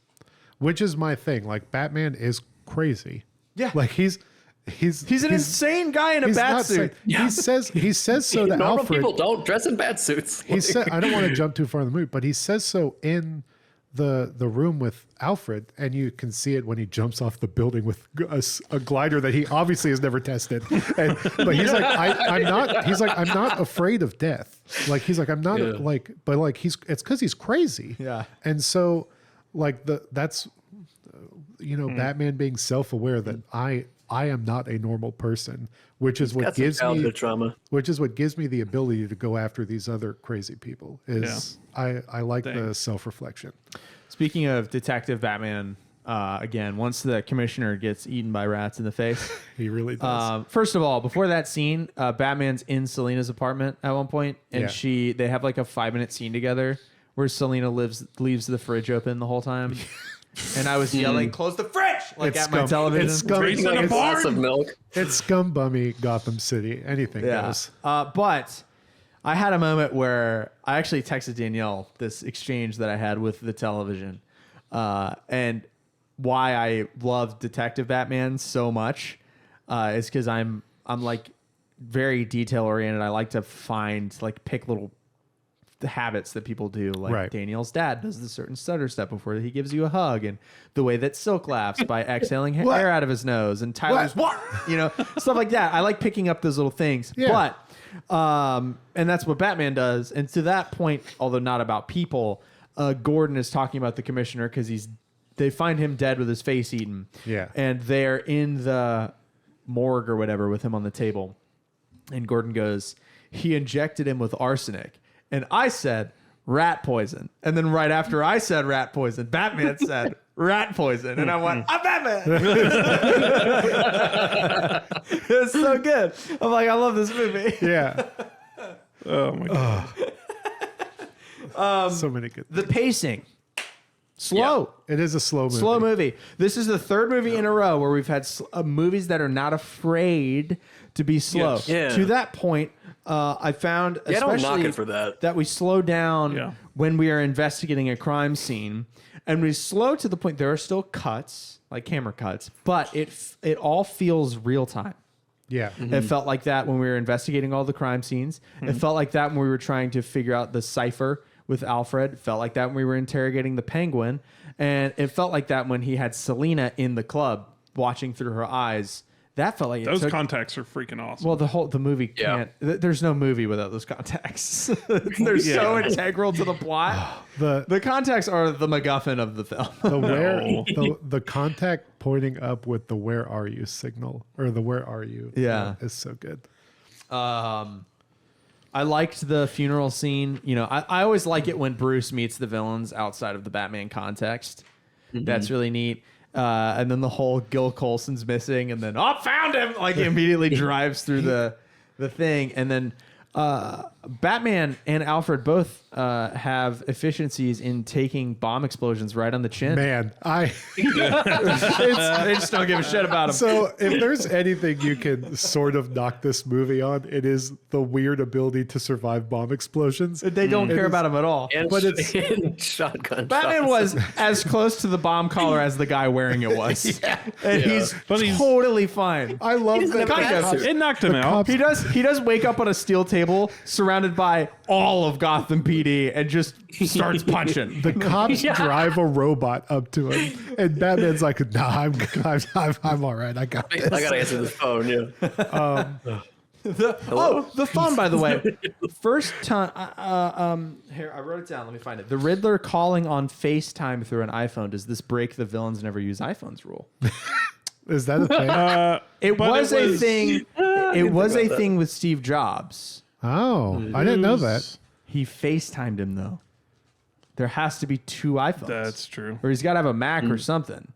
which is my thing. Like Batman is crazy.
Yeah.
Like he's
an insane guy in a
he's
bat
not
suit.
saying- he says so to
Normal
Alfred.
people don't dress in bat suits.
He said, I don't want to jump too far in the movie, but he says so in the room with Alfred, and you can see it when he jumps off the building with a glider that he obviously has never tested. But he's like, I'm not. He's like, I'm not afraid of death. Like he's like, I'm not like, but like it's because he's crazy.
Yeah.
And so, like that's, Batman being self-aware that I am not a normal person, which is what
Got some
gives me
childhood trauma.
which is what gives me the ability to go after these other crazy people. I like the self-reflection.
Speaking of Detective Batman, again, once the commissioner gets eaten by rats in the face.
He really does.
First of all, before that scene, Batman's in Selina's apartment at one point, and
Yeah.
they have like a 5-minute scene together where Selina leaves the fridge open the whole time. And I was yelling, "Close the fridge!" Like
It's
at my
scum.
television.
It's scum.
Raising
Like
a
a glass
barn.
of milk.
It's scumbummy Gotham City. Anything
Yeah.
goes.
But I had a moment where I actually texted Danielle this exchange that I had with the television, and why I love Detective Batman so much is because I'm like very detail oriented. I like to pick little habits that people do, like
Right.
Danielle's dad does the certain stutter step before he gives you a hug, and the way that Silk laughs by exhaling air out of his nose, and Tyler's what? Stuff like that. I like picking up those little things.
Yeah.
But and that's what Batman does. And to that point, although not about people, Gordon is talking about the commissioner because they find him dead with his face eaten.
Yeah.
And they're in the morgue or whatever with him on the table. And Gordon goes, he injected him with arsenic. And I said, rat poison. And then right after I said rat poison, Batman said rat poison. And I went, I'm Batman. It's so good. I'm like, I love this movie.
Yeah.
Oh my god.
So many good.
The pacing Slow.
It is a slow movie.
Slow movie. This is the third movie in a row where we've had movies that are not afraid to be slow.
Yes.
Yeah.
To that point, I found
Yeah, don't knock
especially
it for that.
we slow down
Yeah.
when we are investigating a crime scene, and we slow to the point there are still cuts, like camera cuts, but it all feels real time.
Yeah.
It felt like that when we were investigating all the crime scenes. It felt like that when we were trying to figure out the cipher with Alfred. It felt like that when we were interrogating the Penguin. And it felt like that when he had Selena in the club watching through her eyes. That felt like
Those
it took,
contacts are freaking awesome.
well, the movie can't. There's no movie without those contacts. They're so integral to the plot. The contacts are the MacGuffin of the film.
The where
No.
the contact pointing up with the "where are you" signal, or the "where are you" is so good.
I liked the funeral scene. You know, I always like it when Bruce meets the villains outside of the Batman context. That's really neat. And then the whole Gil Colson's missing, and then found him! Like he immediately drives through the thing, and then Batman and Alfred both have efficiencies in taking bomb explosions right on the chin.
Man,
They just don't give a shit about him.
so if there's anything you can sort of knock this movie on, it is the weird ability to survive bomb explosions.
They don't care about him at all.
And,
But it's-
and shotgun
Batman
shots.
was as close to the bomb collar as the guy wearing it was. And he's
But he's-
totally fine.
I love
He's
that.
never
Kind of.
had to.
It knocked him out.
He does wake up on a steel table surrounded by all of Gotham PD and just starts punching.
The cops drive a robot up to him, and Batman's like, "Nah, I'm all right. I got this."
I gotta answer this phone. Yeah.
The phone, by the way. First time. Here, I wrote it down. Let me find it. The Riddler calling on FaceTime through an iPhone. Does this break the villains never use iPhones rule?
Is that a thing?
It
But
was
it
a
was-
thing. It was a thing with Steve Jobs.
Oh, I didn't know that.
He FaceTimed him though. There has to be two iPhones.
That's true.
Or he's got to have a Mac or something.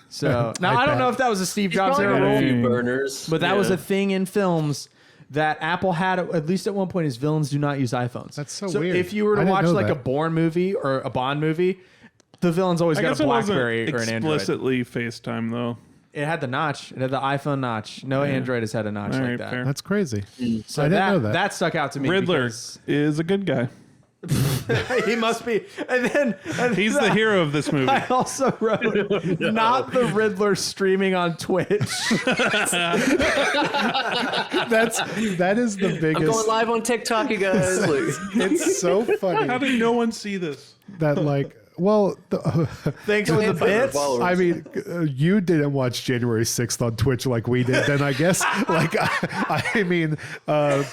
So now I don't know if that was a Steve Jobs
Probably
era
got a
rule,
few burners.
but that was
Yeah.
a thing in films that Apple had at least at one point. Is villains do not use iPhones.
That's so weird.
If you were
I
to
didn't
watch
know
like
that.
a Bourne movie or a Bond movie, the villains always
I
got
guess
a
it wasn't
BlackBerry or an Android.
explicitly FaceTime though.
It had the notch. It had the iPhone notch. No Android has had a notch
All
like
right,
that.
fair.
That's crazy.
So
I didn't know that.
that stuck out to me.
Riddler
because
is a good guy.
he must be. And
He's the hero of this movie.
I also wrote not the Riddler streaming on Twitch.
That is the
I'm
biggest.
going live on TikTok, you guys. Like,
It's so
How
funny
did no one see this?
that like, well,
Thanks for the
500
bits.
followers.
I mean, you didn't watch January 6th on Twitch like we did. Then I guess, like, I mean,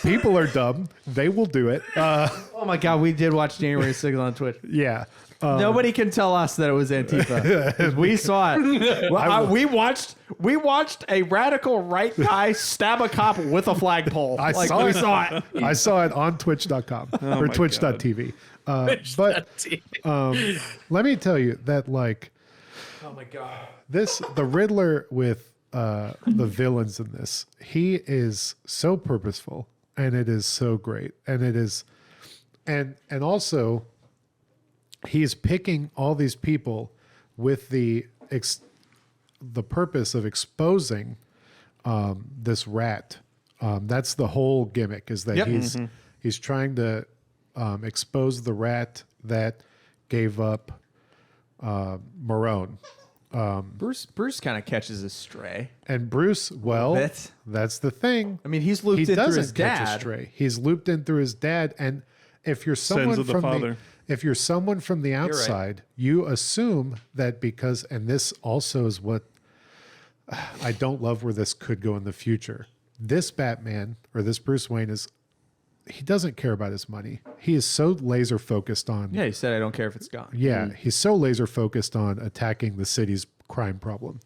people are dumb. They will do it.
Oh my God, we did watch January 6th on Twitch.
Yeah.
Nobody can tell us that it was Antifa. 'Cause we saw it. Well, we watched a radical right guy stab a cop with a flagpole.
I
Like,
saw
we
it.
saw it.
I saw it on twitch.com or
my
twitch.tv. But let me tell you that, like,
Oh my God.
the Riddler with the villains in this, he is so purposeful, and it is so great, and it is, and also he's picking all these people with the purpose of exposing this rat. That's the whole gimmick, is that
Yep.
he's trying to expose the rat that gave up Marone.
Bruce kind of catches a stray.
And Bruce, well,
bit.
that's the thing.
I mean, he's looped
He
in through
doesn't
his
catch a
dad.
stray. He's looped in through his dad, and if you're someone
of the
from
father.
if you're someone from the outside, you assume that because, and this also is what I don't love where this could go in the future. This Batman or this Bruce Wayne he doesn't care about his money. He is so laser focused on
Yeah, he said, I don't care if it's gone.
yeah, he's so laser focused on attacking the city's crime problem.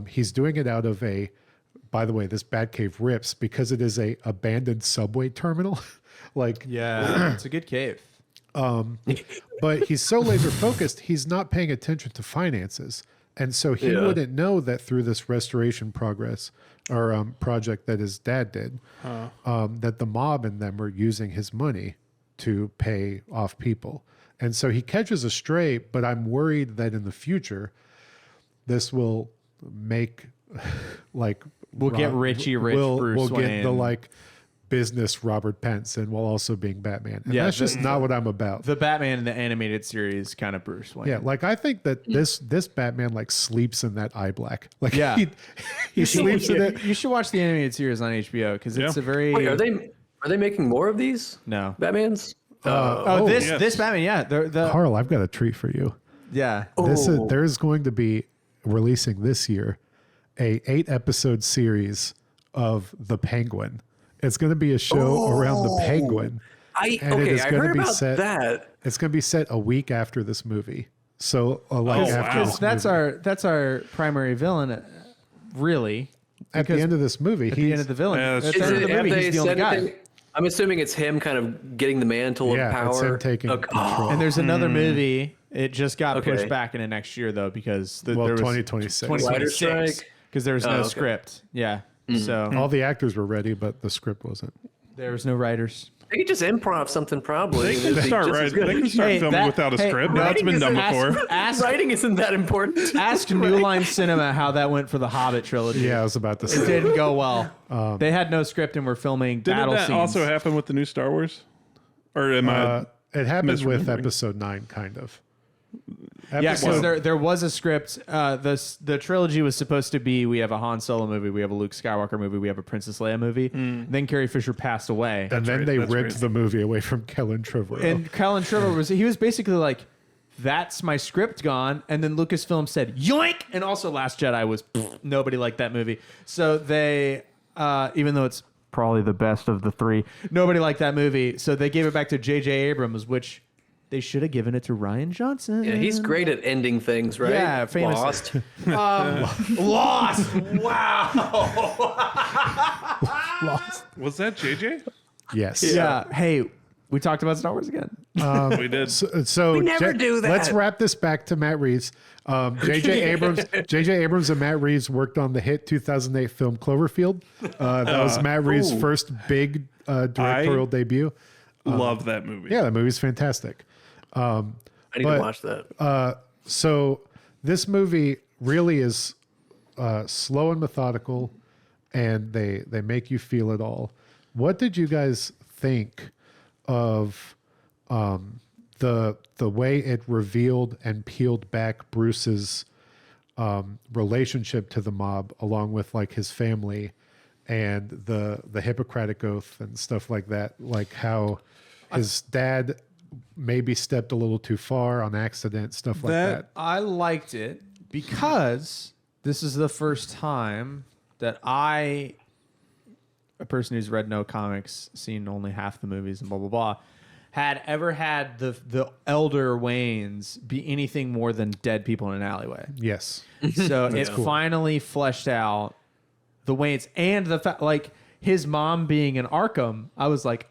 He's doing it out of by the way, this Batcave rips because it is a abandoned subway terminal. Like,
Yeah, it's a good cave.
but he's so laser focused, he's not paying attention to finances. And so he wouldn't know that through this restoration progress or project that his dad did, that the mob and them were using his money to pay off people. And so he catches a stray, but I'm worried that in the future, this will make like
We'll get Richie Rich Bruce
we'll
Wayne.
get the like business Robert Pence, and while also being Batman. And that's just not what I'm about.
The Batman in the animated series kind of Bruce Wayne.
Yeah, like I think that this Batman like sleeps in that eye black. Like
Yeah.
he sleeps in it.
You should watch the animated series on HBO because it's a very.
Wait, are they making more of these?
No.
Batmans?
This Batman, yeah. The
Carl, I've got a treat for you.
yeah.
There's going to be releasing this year a 8-episode series of the Penguin. It's going to be a show around the Penguin.
I
gonna
heard
be
about
set-
that.
It's going to be set a week after this movie. So after
wow.
this
That's
movie.
that's our primary villain, really.
At the
because
end of this movie,
At the end of the villain.
Yeah,
At
that's
the end
true.
of the
Have
movie,
they
he's the only
said
guy.
anything? I'm assuming it's him kind of getting the mantle of power.
it's him taking control.
And there's another movie. It just got
Okay.
pushed back into next year though because there was
2026.
2026
Writer's
because there was no
okay.
script. Yeah. So
All the actors were ready, but the script wasn't.
there was no writers.
They could just improv something probably.
They can start
Just as
writing. They
good.
can start filming without a script. That's been done before.
Writing isn't that important.
Ask New Line Cinema how that went for the Hobbit trilogy.
Yeah, I was about to
It
say.
didn't go well. They had no script and were filming
Didn't
battle
that
scenes.
also happen with the new Star Wars? Or am I?
It happened with
misremembering.
episode 9, kind of.
Yeah, because there was a script. The trilogy was supposed to be: we have a Han Solo movie, we have a Luke Skywalker movie, we have a Princess Leia movie. Then Carrie Fisher passed away,
And then
right,
they
that's
ripped
right.
the movie away from Kellen Trevorrow.
and Colin Trevor was basically like, "That's my script gone." And then Lucasfilm said, "Yoink!" And also, Last Jedi was nobody liked that movie. So they, even though it's probably the best of the three, nobody liked that movie. So they gave it back to J.J. Abrams, which they should have given it to Ryan Johnson.
Yeah, he's great at ending things, right?
Yeah, famously.
Lost.
Lost. Wow.
Was that JJ?
yes.
Yeah. Hey, we talked about Star Wars again.
We did.
So
never do that.
Let's wrap this back to Matt Reeves. J.J. Abrams and Matt Reeves worked on the hit 2008 film Cloverfield. That was Matt Reeves' first big directorial debut.
Love that movie.
Yeah, that movie's fantastic.
I need
But-
to watch that.
So this movie really is slow and methodical, and they make you feel it all. What did you guys think of the way it revealed and peeled back Bruce's relationship to the mob, along with like his family and the Hippocratic Oath and stuff like that? Like how his dad maybe stepped a little too far on accident, stuff like that.
I liked it because this is the first time that a person who's read no comics, seen only half the movies and blah blah blah, had ever had the elder Waynes be anything more than dead people in an alleyway.
Yes.
So it finally fleshed out the Waynes and the fact, like his mom being in Arkham. I was like,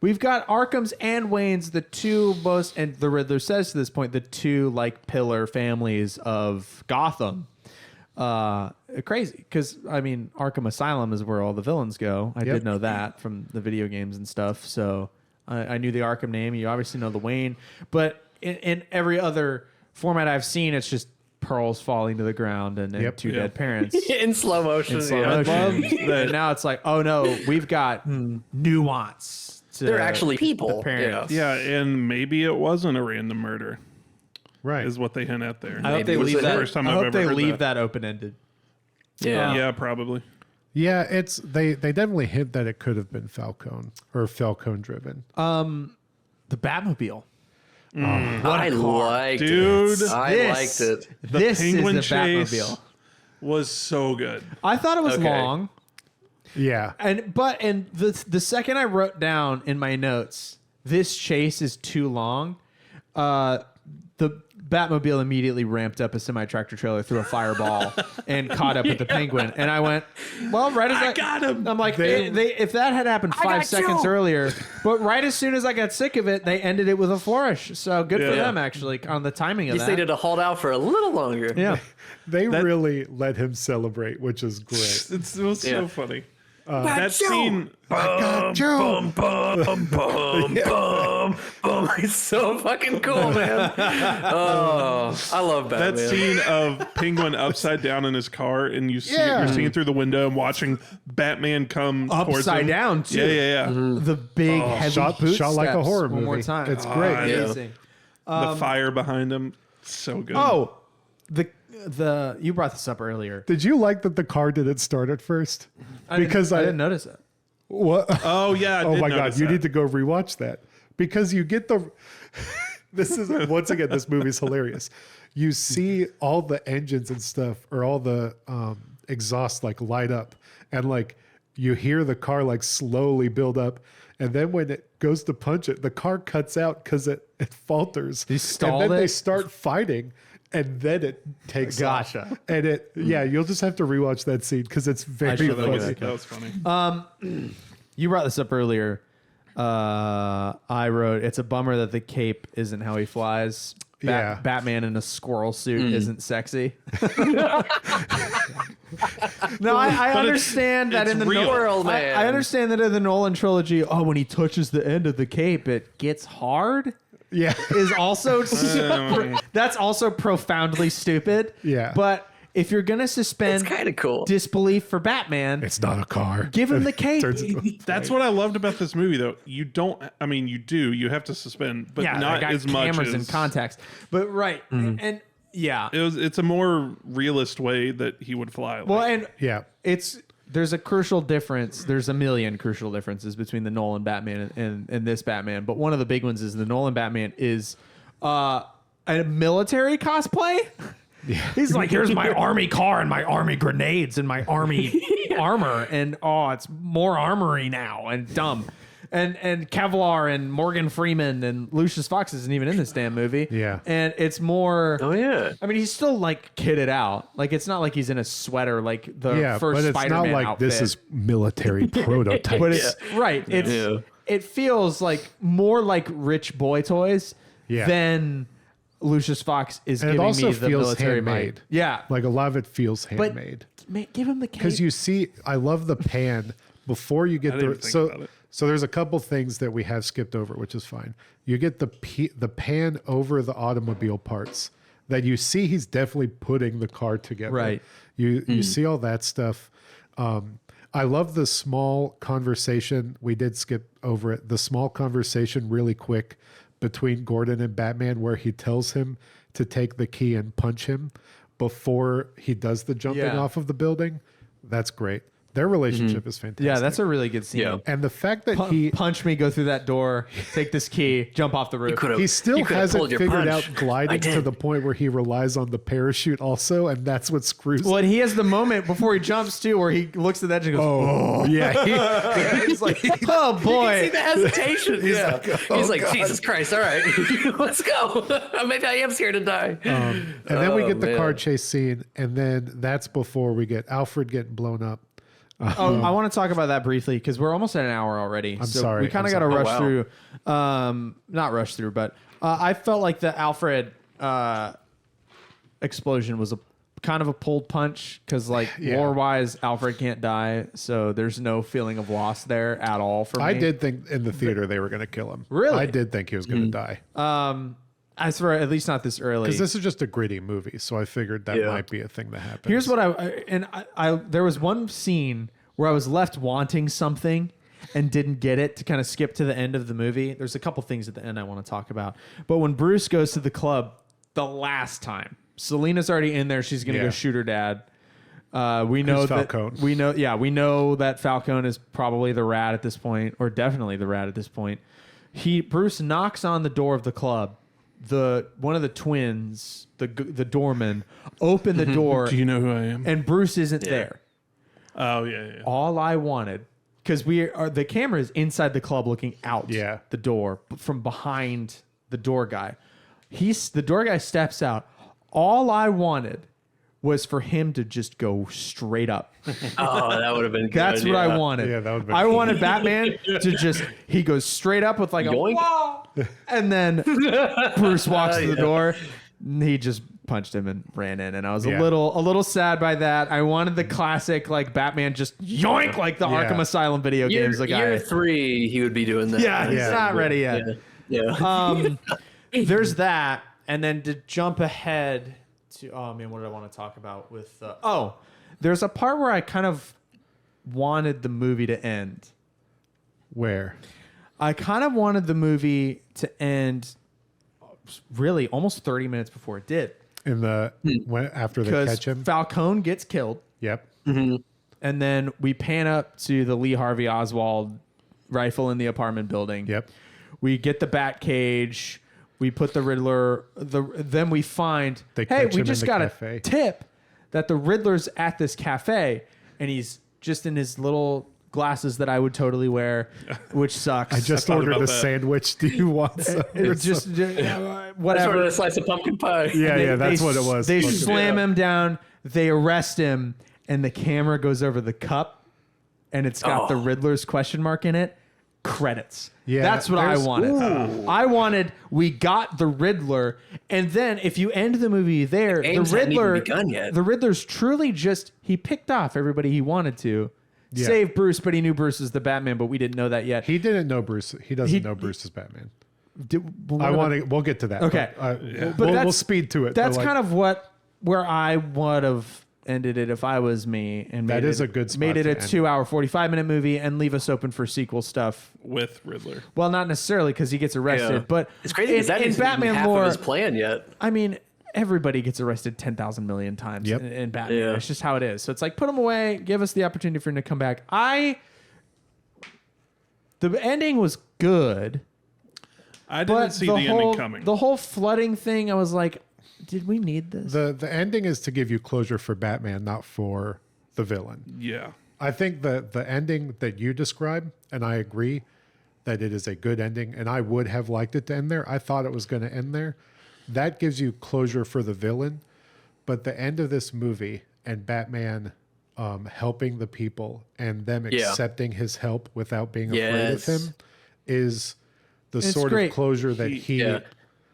we've got Arkhams and Waynes, the two most, and the Riddler says to this point, the two like pillar families of Gotham. Crazy, because I mean, Arkham Asylum is where all the villains go. I did know that from the video games and stuff. So I knew the Arkham name. You obviously know the Wayne, but in every other format I've seen, it's just pearls falling to the ground and two dead parents.
In slow motion.
In slow
yeah.
motion. And now it's like, oh no, we've got nuance.
They're actually people.
the parents.
Yeah, and maybe it wasn't a random murder,
Right.
is what they hint at there.
I hope they
Maybe.
leave
Was it
that.
the
first time
I
I've
hope
ever
they
heard
leave
that.
that open ended.
Yeah.
Yeah, probably.
Yeah, it's they definitely hint that it could have been Falcone or Falcone driven.
The Batmobile.
I liked
Dude.
it. I liked it.
This
Penguin
is the
chase
Batmobile.
was so good.
I thought it was
Okay.
long,
Yeah.
and the second I wrote down in my notes, this chase is too long. The Batmobile immediately ramped up a semi-tractor trailer through a fireball and caught up with the Penguin. And I went, well, right as I
got him.
I'm like, if that had happened 5 seconds earlier, but right as soon as I got sick of it, they ended it with a flourish. So good for
Yeah.
them, actually, on the timing of
At least they
that.
did to hold out for a little longer.
Yeah.
They really let him celebrate, which is great.
It was so
Yeah.
funny. That scene.
got you.
Boom, boom, boom, boom, boom. It's so fucking cool, man. Oh, I love Batman.
That scene of Penguin upside down in his car, and you're seeing through the window and watching Batman come towards
Upside
him.
down too.
Yeah.
The big heavy
Shot
boot
like a
steps
horror
one more
movie.
time.
It's great.
Amazing.
The fire behind him, so good.
Oh, the you brought this up earlier.
Did you like that the car didn't start at first?
I didn't notice it.
What?
Oh yeah. I
Oh
did
my god,
notice
you
that.
need to go rewatch that because you get the. This is once again, this movie's hilarious. You see all the engines and stuff, or all the exhaust like light up, and like you hear the car like slowly build up, and then when it goes to punch it, the car cuts out because it falters.
They stalled
and then
it?
they start fighting. And then it takes
Gotcha.
off. And you'll just have to rewatch that scene because it's very
should look
funny.
at
That was funny.
You brought this up earlier. I wrote, it's a bummer that the cape isn't how he flies.
Yeah.
Batman in a squirrel suit isn't sexy. No, I understand that
it's
in the
real.
Squirrel Man.
I understand that in the Nolan trilogy, when he touches the end of the cape, it gets hard.
Yeah.
Is also that's also profoundly stupid.
Yeah.
But if you're gonna suspend
It's kind of cool.
disbelief for Batman,
It's not a car.
give him the cape.
That's what I loved about this movie, though. You don't. I mean, you do. You have to suspend, but
Yeah,
not
I got
as much
cameras
as
in context. But right, and yeah.
It's a more realist way that he would fly.
Well, and
Yeah.
there's a crucial difference. There's a million crucial differences between the Nolan Batman and this Batman. But one of the big ones is the Nolan Batman is a military cosplay. Yeah. He's like, here's my army car and my army grenades and my army armor. And it's more armory now and dumb. And Kevlar and Morgan Freeman and Lucius Fox isn't even in this damn movie.
Yeah.
And it's more.
Oh yeah.
I mean, he's still like kitted out. Like it's not like he's in a sweater like the
Yeah,
first
but it's
Spider-Man
not like
outfit.
this is military prototype.
But it's right. It feels like more like rich boy toys than Lucius Fox is
And it
giving
also
me the
feels
military
handmade.
might. Yeah,
Like a lot of it feels
but
handmade.
give him the cape.
Because you see, I love the pan before you get
I didn't
the
think about it.
so there's a couple things that we have skipped over, which is fine. You get the pan over the automobile parts that you see he's definitely putting the car together.
Right.
You see all that stuff. I love the small conversation. We did skip over it. The small conversation really quick between Gordon and Batman where he tells him to take the key and punch him before he does the jumping
Yeah.
off of the building. That's great. Their relationship is fantastic.
yeah, that's a really good scene.
Yeah.
and the fact that he
Punch me, go through that door, take this key, jump off the roof.
he still hasn't figured out
I
gliding to
did.
the point where he relies on the parachute also, and that's what screws.
Well, and he has the moment before he jumps too, where he looks at that and goes,
oh yeah,
he's like, oh boy.
See the hesitation. He's like, Jesus Christ! All right, let's go. Maybe I am scared to die.
and then we get the car
man.
chase scene, and then that's before we get Alfred getting blown up.
I want to talk about that briefly because we're almost at an hour already. I'm
sorry.
We kind
I'm
of got to
sorry.
rush
Oh, wow.
through. Not rush through, but I felt like the Alfred explosion was a kind of a pulled punch because, like,
Yeah.
lore-wise, Alfred can't die, so there's no feeling of loss there at all for me.
I did think in the theater they were going to kill him.
Really?
I did think he was going to die
As for at least not this early.
because this is just a gritty movie, so I figured that
Yeah.
might be a thing that happens.
Here's what I there was one scene where I was left wanting something and didn't get it to kind of skip to the end of the movie. There's a couple things at the end I want to talk about. But when Bruce goes to the club the last time, Selina's already in there. She's going to
Yeah.
go shoot her dad. We know that
Falcone?
we know that Falcone is probably the rat at this point, or definitely the rat at this point. Bruce knocks on the door of the club. One of the twins, the doorman, open the door,
Do you know who I am?
and Bruce isn't there.
Oh yeah.
All I wanted, because the camera is inside the club looking out the door from behind the door guy. The door guy steps out. All I wanted was for him to just go straight up.
Oh, that would have been good.
That's what I wanted.
Yeah, that would've been
I
cool.
wanted Batman to he goes straight up with like a
Yoink.
whoa, and then Bruce walks to the door. he just punched him and ran in, and I was
Yeah.
a little sad by that. I wanted the classic like Batman just yoink like the
Yeah.
Arkham Asylum video games. The guy,
Year 3, he would be doing that.
yeah, he's not ready yet.
Yeah.
There's that, and then to jump ahead to what did I want to talk about with? There's a part where I kind of wanted the movie to end.
Where?
I kind of wanted the movie to end really almost 30 minutes before it did.
After they
Because
catch him.
Falcone gets killed,
Yep.
and then we pan up to the Lee Harvey Oswald rifle in the apartment building.
Yep.
We get the bat cage. We put the Riddler. Then we find,
They
hey,
catch
we
him
just
in the
got
cafe.
a tip that the Riddler's at this cafe, and he's just in his little glasses that I would totally wear, which sucks.
I just
thought
ordered
about
a
that.
sandwich. Do you want some?
It's just
I
whatever.
ordered a slice of pumpkin pie.
Yeah, that's what it was.
They
Fucking-
slam him down. They arrest him, and the camera goes over the cup, and it's got the Riddler's question mark in it. Credits.
Yeah,
That's what I
there's-
wanted. We got the Riddler, and then if you end the movie there, the
games hadn't even
Riddler,
begun yet.
the Riddler's truly just he picked off everybody he wanted to.
Yeah.
Save Bruce, but he knew Bruce is the Batman, but we didn't know that yet.
He didn't know Bruce. He doesn't know Bruce is Batman. We'll get to that.
Okay.
But,
But
we'll
that's-
speed to it.
That's
But,
kind of where I would have ended it if I was me, and
That
made
is
it,
a good spot
made it
to
a
end.
2-hour 45-minute movie and leave us open for sequel stuff.
with Riddler.
Well, not necessarily because he gets arrested,
Yeah.
but
It's crazy because that
in
isn't
Batman
half
lore,
of his plan yet.
I mean, everybody gets arrested 10,000 million times
Yep.
in Batman.
Yeah.
It's just how it is. So it's like, put him away, give us the opportunity for him to come back. The ending was good,
I
but
didn't see the ending coming.
The whole flooding thing, I was like, did we need this?
the ending is to give you closure for Batman, not for the villain.
yeah.
I think the ending that you describe, and I agree that it is a good ending, and I would have liked it to end there. I thought it was going to end there. That gives you closure for the villain, but the end of this movie and Batman helping the people and them accepting his help without being afraid of
Yes.
him is the
It's
sort
great.
of closure that he
Yeah.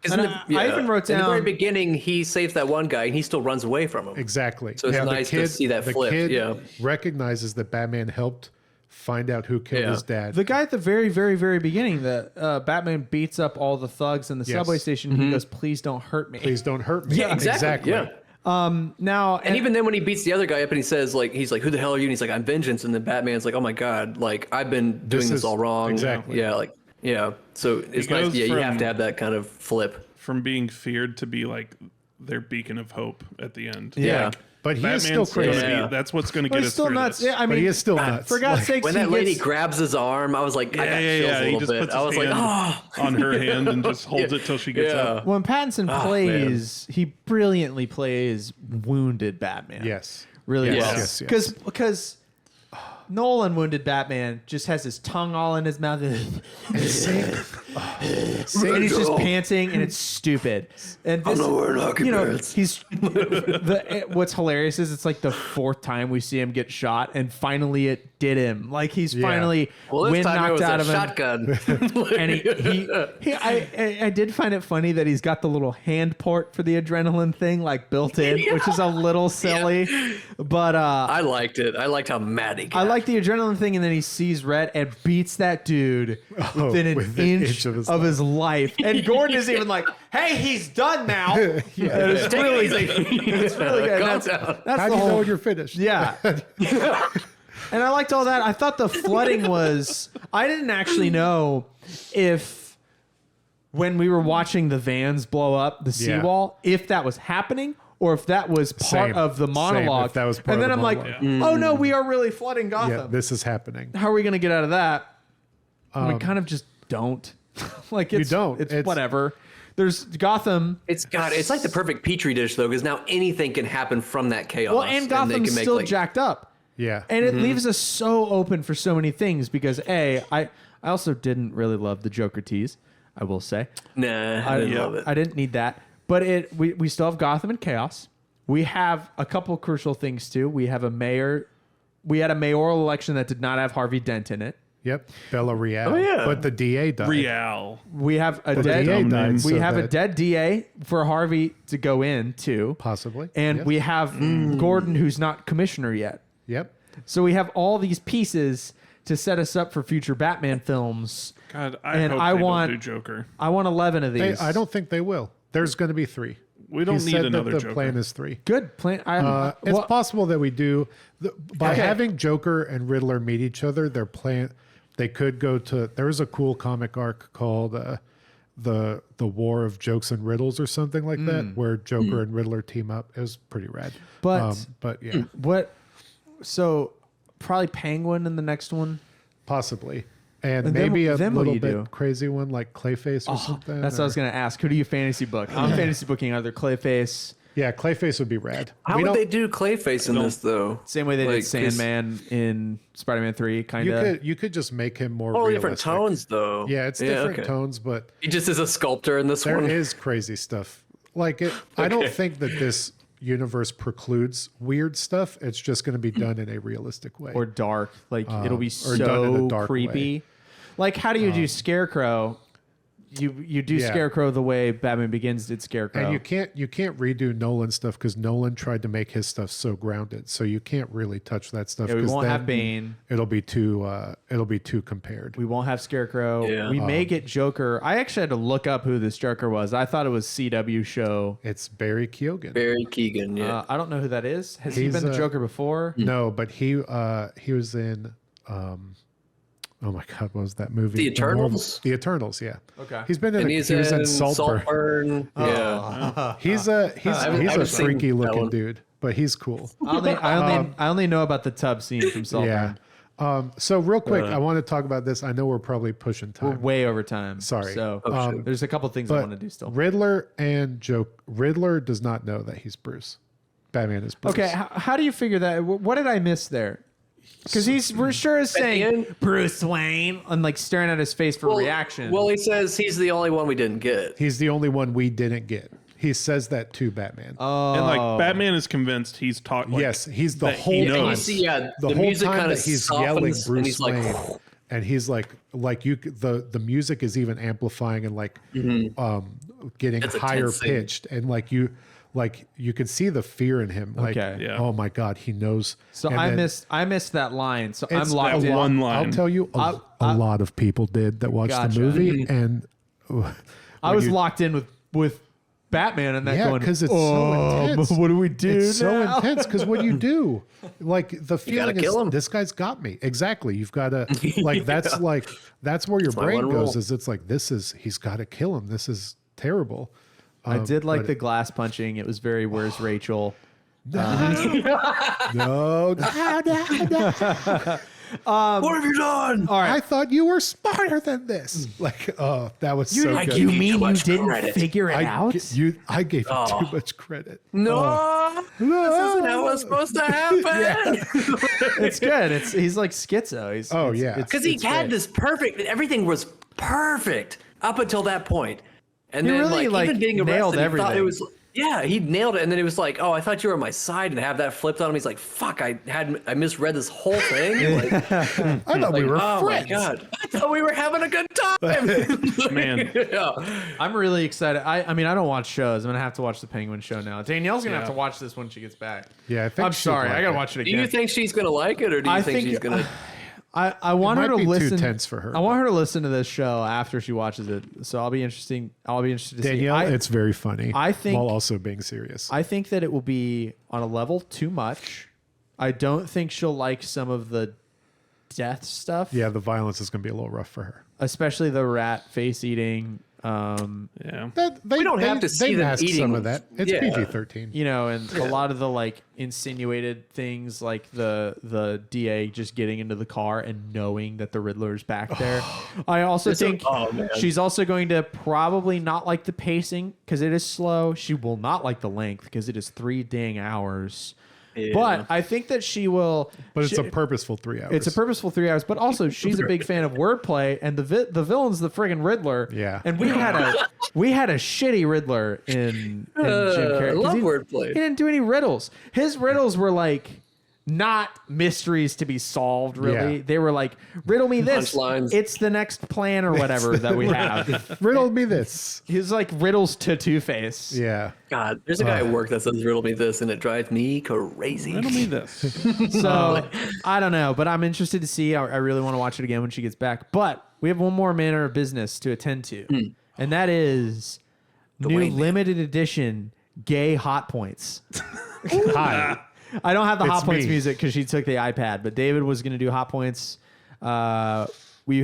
'Cause
And
in the-
I even wrote
in the very
down-
beginning, he saves that one guy and he still runs away from him.
exactly.
So it's
the
nice to see that
the
flip,
kid
yeah.
recognizes that Batman helped find out who killed
Yeah.
his dad.
The guy at the very, very, very beginning, that Batman beats up all the thugs in the
Yes.
subway station. He goes, "Please don't hurt me."
Please don't hurt me.
Yeah, exactly. Yeah.
Now,
And even then, when he beats the other guy up and he says, like, he's like, "Who the hell are you?" And he's like, "I'm Vengeance." And then Batman's like, "Oh my god, like I've been doing
This
this
is-
all wrong."
exactly.
Yeah, like yeah. So it's nice.
goes
Yeah, you have
from-
to have that kind of flip.
From being feared to be like their beacon of hope at the end.
Yeah.
Like,
But he is
Batman's
still
gonna
crazy.
be-
Yeah.
that's what's going to
but
get
he's
us
still
through
nuts.
this.
Yeah, I
But
mean,
he is still nuts.
for God's
Like,
sakes,
When
he
that lady
gets-
grabs his arm, I was like, I got chills a
He
little
just
bit.
puts
I was
his
like,
hand
oh.
on her hand and just holds it till she gets
Yeah.
up.
when Pattinson
Oh,
plays, he brilliantly plays wounded Batman.
Yes.
really
Yes,
well.
yes, yes.
Because Nolan wounded Batman just has his tongue all in his mouth, and he's just panting, and it's stupid. And this,
not wearing hockey
you know,
pants.
he's what's hilarious is it's like the fourth time we see him get shot, and finally it did him. Like he's finally
Well, this
wind
time it
knocked
was
out
a
of him.
shotgun.
And I did find it funny that he's got the little hand port for the adrenaline thing like built in, which is a little silly. But
I liked it. I liked how mad he got.
I like the adrenaline thing, and then he sees Red and beats that dude within an
within
inch of his life. And Gordon is even like, "Hey, he's done now." It's really, it's really good.
Calm
That's
down.
the
How do you
whole.
know when you're finished?
Yeah. And I liked all that. I thought the flooding was. I didn't actually know if when we were watching the vans blow up the
Yeah.
seawall, if that was happening or if that was part
Same.
of the
Same,
monologue.
if that was part
and
of
then
the
I'm
monologue.
like, oh no, we are really flooding Gotham.
Yeah, this is happening.
How are we going to get out of that? We kind of just don't. Like it's,
don't.
It's
It's-
whatever. There's Gotham.
It's like the perfect petri dish though, because now anything can happen from that chaos.
Well, and
they
Gotham's
can make,
still
like,
jacked up.
Yeah.
And it leaves us so open for so many things because I also didn't really love the Joker tease, I will say.
Nah, I didn't love it.
I didn't need that. But we still have Gotham and chaos. We have a couple crucial things too. We have a mayor. We had a mayoral election that did not have Harvey Dent in it.
Yep, Bella Real.
Oh, yeah.
But the DA died.
Real.
We have a
The
dead.
DA died.
We
so
have a
that-
dead DA for Harvey to go in too,
Possibly.
and
Yes.
we have Gordon, who's not commissioner yet.
Yep.
So we have all these pieces to set us up for future Batman films.
God,
And
hope
I
they
want-
don't do Joker.
I want 11 of these.
I don't think they will. There's going to be 3.
We don't
He
need
said
another
that the
Joker.
plan is 3.
Good plan.
It's
well,
possible that we do by
Okay.
having Joker and Riddler meet each other. Their plan, they could go to. There was a cool comic arc called the War of Jokes and Riddles or something like that, where Joker and Riddler team up. It was pretty rad.
But-
but yeah,
what? So probably Penguin in the next one.
possibly, and
And
maybe
then
a
what do
little
you
bit
do?
crazy one like Clayface or something.
That's what I was going to ask. Who do you fantasy book? I'm fantasy booking either Clayface,
Yeah, Clayface would be rad.
How
We
would
don't-
they do Clayface in this though?
same way they
Like,
did
'cause
Sandman in Spider-Man 3, kind
You
of.
could just make him more
Totally
realistic.
different tones though.
Yeah, it's different
okay.
tones, but
He just is a sculptor in this
there
one.
is crazy stuff. Like it, I don't think that this universe precludes weird stuff. It's just going to be done in a realistic way.
Or dark. Like, it'll be
or done in a
so
dark
creepy. Like, how do you do Scarecrow? You do
Yeah.
Scarecrow the way Batman Begins did Scarecrow.
and you can't redo Nolan stuff because Nolan tried to make his stuff so grounded. So you can't really touch that stuff.
Yeah, we
'cause
won't have
then
Bane.
It'll be too compared.
We won't have Scarecrow.
Yeah.
We may get Joker. I actually had to look up who this Joker was. I thought it was CW show.
It's Barry Keoghan.
Barry Keegan, yeah.
I don't know who that is. Has he
He's,
been the Joker before?
No, but he was in. Oh my God, what was that movie?
The Eternals?
The Eternals, yeah.
Okay.
He's been in.
And
He
he's
was in
in
Saltburn.
Yeah.
He's a
haven't seen
freaky
that
looking
one.
dude, but he's cool.
I only know about the tub scene from Saltburn.
Yeah. So real quick, I want to talk about this. I know we're probably pushing
We're
time.
way over time.
Sorry.
So
shit.
there's a couple things I
But
want to do still.
Riddler and Riddler does not know that he's Bruce. Batman is Bruce.
Okay, how do you figure that? What did I miss there? Because we're sure is saying
end?
Bruce Wayne and like staring at his face for reaction.
Well, he says he's the only one we didn't get.
He's the only one we didn't get. He says that to Batman.
And like Batman is convinced he's talking. Like,
yes, he's the
that he
whole time.
knows.
the
the whole
music
time
kind
that
of
he's yelling
softens,
Bruce
and he's like,
Wayne, and he's like you. The music is even amplifying and like getting
It's a
higher
tense scene.
pitched, and like you can see the fear in him. Like,
Okay.
Yeah.
oh my God, he knows.
so
And
I
then
missed that line. So I'm
it's
locked
that
in.
one line.
I'll tell you, a lot of people did that watched
Gotcha.
the movie, and
I was locked in with Batman and that
yeah,
going.
because it's so intense.
What do we do?
It's so
now?"
intense because what do you do? Like the
gotta
feeling is
kill him.
this guy's got me. Exactly. You've got to like that's where your
my
brain
one
goes.
rule.
Is it's like he's got to kill him. This is terrible.
I did like
but
the glass punching. It was very Where's Rachel.
No,
what have you done?
All right.
I thought you were smarter than this. Like, oh, that was so
Like,
good.
you
you
mean
too
you
much
didn't
credit.
figure it out?
I gave you too much credit.
No, this isn't how it was supposed to happen.
It's good. He's like schizo.
Oh, yeah.
Because he had this perfect. Everything was perfect up until that point, and
He
then
really,
like even being
nailed
arrested, he thought
everything.
it was. Yeah, he nailed it, and then it was like, "Oh, I thought you were on my side," and have that flipped on him. He's like, "Fuck, I misread this whole thing." Like,
I thought we were
oh
friends.
my god, I thought we were having a good time.
Man.
yeah.
I'm really excited. I mean, I don't watch shows. I'm gonna have to watch the Penguin show now. Danielle's gonna have to watch this when she gets back.
Yeah, I think
I'm
she'd
sorry.
like
I gotta
it.
watch it
Do
again.
you think she's gonna like it, or do you
I
think she's gonna?
I want her
might
to
be too
listen.
tense for her,
I want her to listen to this show after she watches it. So I'll be interested to
Danielle,
see.
it's very funny.
I think-
while also being serious.
I think that it will be on a level too much. I don't think she'll like some of the death stuff.
Yeah, the violence is going to be a little rough for her.
Especially the rat face eating.
Yeah.
We
don't have to see them
mask some
eating-
of that. It's
Yeah.
PG-13.
You know, and a lot of the like insinuated things, like the DA just getting into the car and knowing that the Riddler's back there. I also think
man.
she's also going to probably not like the pacing because it is slow. She will not like the length because it is 3 dang hours. But I think that she will.
But it's
she-
a purposeful 3 hours.
It's a purposeful 3 hours, but also she's a big fan of wordplay, and the villain's the friggin' Riddler.
Yeah.
and we had a shitty Riddler in Jim Carrey.
I
'cause
love
he
wordplay.
didn't do any riddles. His riddles were like not mysteries to be solved, really.
Yeah.
They were like, riddle me this.
Punchlines.
It's the next plan or whatever that we have.
Riddle me this.
He's like riddles to Two-Face.
Yeah.
God, there's a guy at work that says riddle me this, and it drives me crazy.
Riddle me this.
So I don't know, but I'm interested to see. I really want to watch it again when she gets back. But we have one more manner of business to attend to, and that is new
Wayne.
limited edition gay hot points.
Hi.
I don't have the
It's
hot points
me.
music because she took the iPad, but David was going to do hot points. We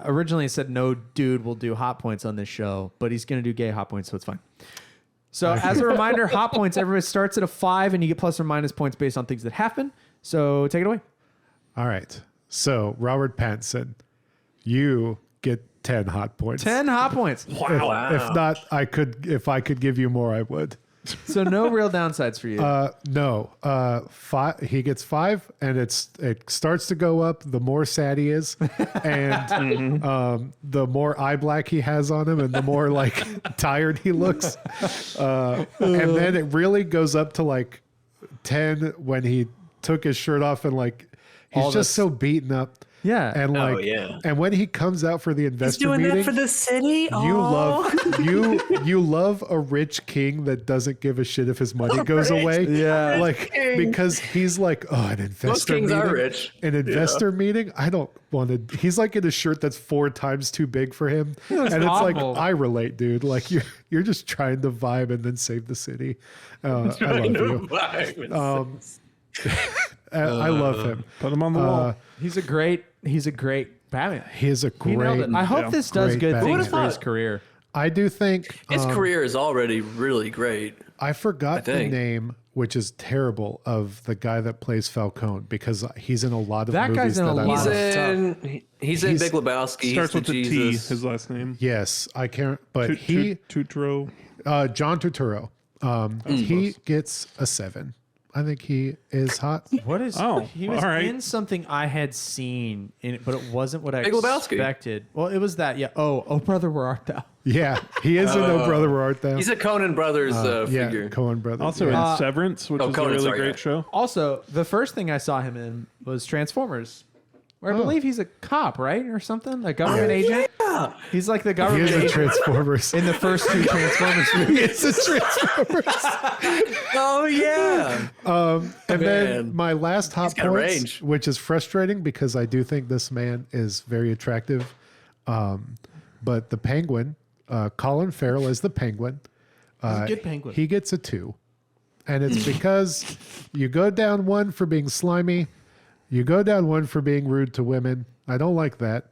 originally said no dude will do hot points on this show, but he's going to do gay hot points, so it's fine. So as a reminder, hot points, everybody starts at a 5 and you get plus or minus points based on things that happen. So take it away.
All right. So Robert Pattinson, you get 10 hot points.
10 hot points.
Wow.
If not, if I could give you more, I would.
So no real downsides for you.
No. 5. He gets 5, and it starts to go up the more sad he is, and the more eye black he has on him, and the more like tired he looks. And then it really goes up to like 10 when he took his shirt off and like he's
All
just
this-
so beaten up.
Yeah.
And like,
yeah.
and when he comes out for the
He's
investor
doing
meeting,
that for the city.
you you love a rich king that doesn't give a shit if his money goes
rich.
away.
Yeah.
Like because he's like, oh, an investor
Most kings
meeting.
are rich.
An investor meeting? I don't want to. He's like in a shirt that's 4 times too big for him. And it's
awful.
like, I relate, dude. Like you're just trying to vibe and then save the city. I love you. I love him.
Put him on the wall.
He's a great Batman.
He is a
He nailed
great.
it. I hope
Yeah.
this does
Great
good
Batman.
things for his
thought?
career.
I do think
His career is already really great.
I forgot the
think.
name, which is terrible, of the guy that plays Falcone because he's in a lot of
That
movies
guy's in a
that I
lot
He's
of
love.
stuff.
he's in
He's-
Big Lebowski.
Starts
he's
with
the
the T,
Jesus.
his last name.
Yes, I can't. But he,
Tutro.
John Turturro, he gets a 7. I think he is hot.
What is?
Oh,
he was
all right.
in something I had seen, but it wasn't what I
Big Lebowski.
expected. Well, it was that. Yeah. Oh, brother, where art thou?
Yeah, he is in Oh Brother Where Art Thou.
He's a Conan Brothers
yeah,
figure.
Coen Brothers.
Also
yeah.
in Severance, which is
Conan,
a really
sorry,
great
yeah.
show.
Also, the first thing I saw him in was Transformers, where I believe he's a cop, right, or something, a government agent.
Yeah.
He's like the
he
government
is in
agent
Transformers.
in the first 2 Transformers movies.
It's a Transformers.
Oh yeah.
And then
Man.
my last hot
got
points,
range.
which is frustrating because I do think this man is very attractive. But the Penguin, Colin Farrell is the Penguin.
He's a good penguin.
He gets a 2. And it's because you go down 1 for being slimy. You go down 1 for being rude to women. I don't like that.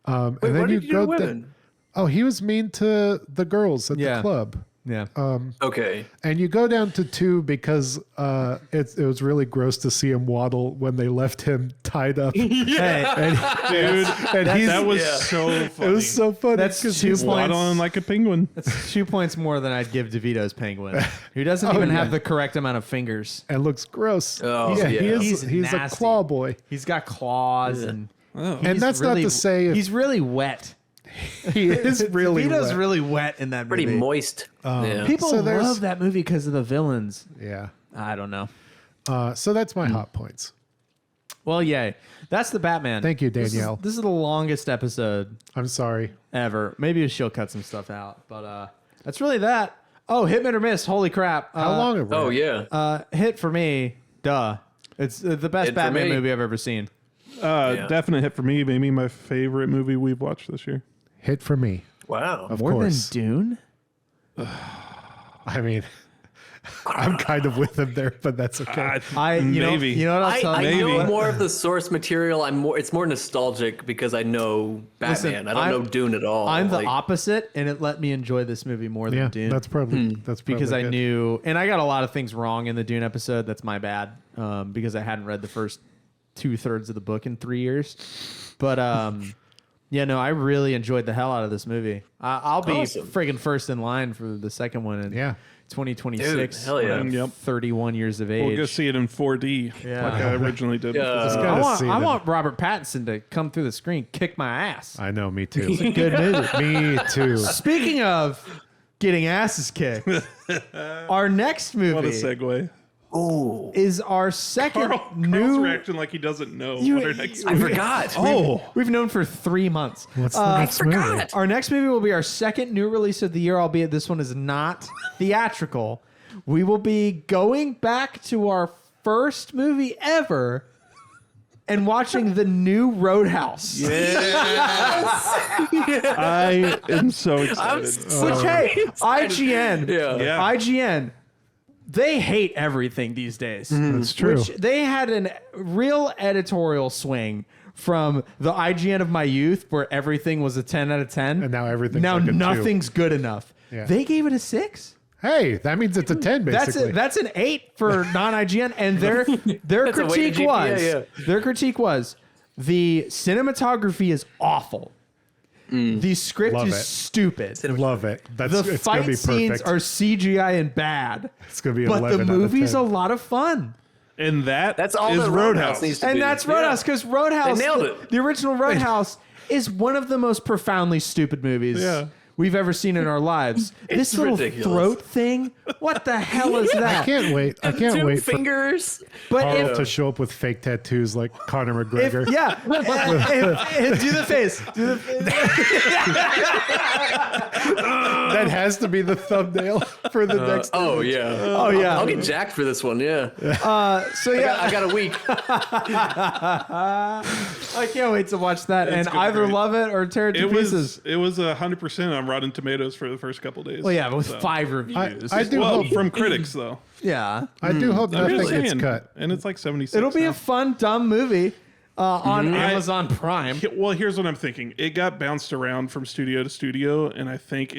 Wait,
and then
what did you do to
go
women?
Oh, he was mean to the girls at
Yeah.
the club.
yeah.
Okay.
And you go down to 2 because it was really gross to see him waddle when they left him tied up.
Hey,
Dude,
And
that was
Yeah.
so funny.
it was so funny.
That's
'cause
2
he's
points.
Waddling like a penguin.
That's 2 points more than I'd give DeVito's penguin, who doesn't
Oh,
even
yeah.
have the correct amount of fingers.
and looks gross.
Oh,
yeah,
yeah.
he's a
nasty.
claw boy.
He's got claws and
And
he's
that's
really,
not to say if
he's really wet.
he is really
DeVito's
wet.
really wet in that
Pretty
movie.
moist. Yeah.
People
So there's-
love that movie because of the villains.
Yeah.
I don't know.
So that's
Hmm.
my hot points.
Well, yay. That's the Batman.
Thank you,
This is-
Danielle.
This is the longest episode
I'm sorry.
ever. Maybe she'll cut some stuff out, but that's really that. Oh, hit or miss. Holy crap.
How long have we?
Oh yeah.
Hit for me. Duh. It's the best
Hit for
Batman
me.
movie I've ever seen.
Yeah.
Definite hit for me. Maybe my favorite movie we've watched this year.
Hit for me,
Wow.
of
More
course.
than Dune?
I mean, I'm kind of with him there, but that's okay.
Maybe.
You know what I'll tell
I
you?
know
Maybe.
more of the source material. It's more nostalgic because I know Batman.
Listen,
I don't know Dune at all.
I'm the
Like,
opposite, and it let me enjoy this movie more than
yeah,
Dune.
that's probably
because I
good.
knew, and I got a lot of things wrong in the Dune episode. That's my bad, because I hadn't read the first 2/3 of the book in 3 years. But yeah, no, I really enjoyed the hell out of this movie. I'll be
Awesome.
friggin' first in line for the second one in
Yeah.
2026.
Dude, hell yeah.
when I'm
Yep.
31 years of age.
We'll go see it in 4D
Yeah.
like I originally did.
Yeah.
before.
gotta
I want,
see
I
them.
want Robert Pattinson to come through the screen, kick my ass.
I know, me too.
Good movie.
Me too.
Speaking of getting asses kicked, our next movie.
What a segue.
is our second
Carl's
new.
reaction like he doesn't know
You-
what our next
I forgot.
We've known for 3 months.
What's the next movie?
Our next movie will be our second new release of the year, albeit this one is not theatrical. We will be going back to our first movie ever and watching the new Roadhouse.
I am so excited.
Which, hey, IGN,
Yeah.
IGN, they hate everything these days.
That's true.
Which they had a real editorial swing from the IGN of my youth, where everything was a 10 out of 10,
And now everything's
now
like a 2.
nothing's good enough.
Yeah.
They gave it a 6.
Hey, that means it's a 10, basically.
That's an 8 for non-IGN, and their
That's a weighted
critique
GPA,
was
yeah.
their critique was the cinematography is awful. The script
Love
is
it.
stupid.
Love it. That's
The
it's gonna
fight
be
scenes
perfect.
are CGI and bad,
It's gonna be
but
11
the
out of
movie's
10.
a lot of fun.
And
That's all
is
that
Roadhouse.
needs to
And
be.
that's Roadhouse, because Roadhouse,
They nailed it.
the original Roadhouse, is one of the most profoundly stupid movies
Yeah.
we've ever seen in our lives. This little
ridiculous.
throat thing, what the hell is that?
I can't wait. I can't
Two
wait for
fingers.
But
Carl
if,
to show up with fake tattoos like Conor McGregor.
do the face. Do the face.
That has to be the thumbnail for the next.
Oh yeah.
Oh yeah.
I'll get jacked for this one. Yeah.
So yeah,
I got a week.
I can't wait to watch that and
gonna be
either
great.
love it or tear it to pieces.
It was 100% on Rotten Tomatoes for the first couple days.
Well, yeah, but with
So-
5 reviews.
I do
Well,
hope.
from critics though.
Yeah,
I do hope
I'm
nothing
just
gets
saying,
cut.
and it's like 76.
it'll be
now.
a fun, dumb movie on Amazon Prime.
Well, here's what I'm thinking. It got bounced around from studio to studio, and I think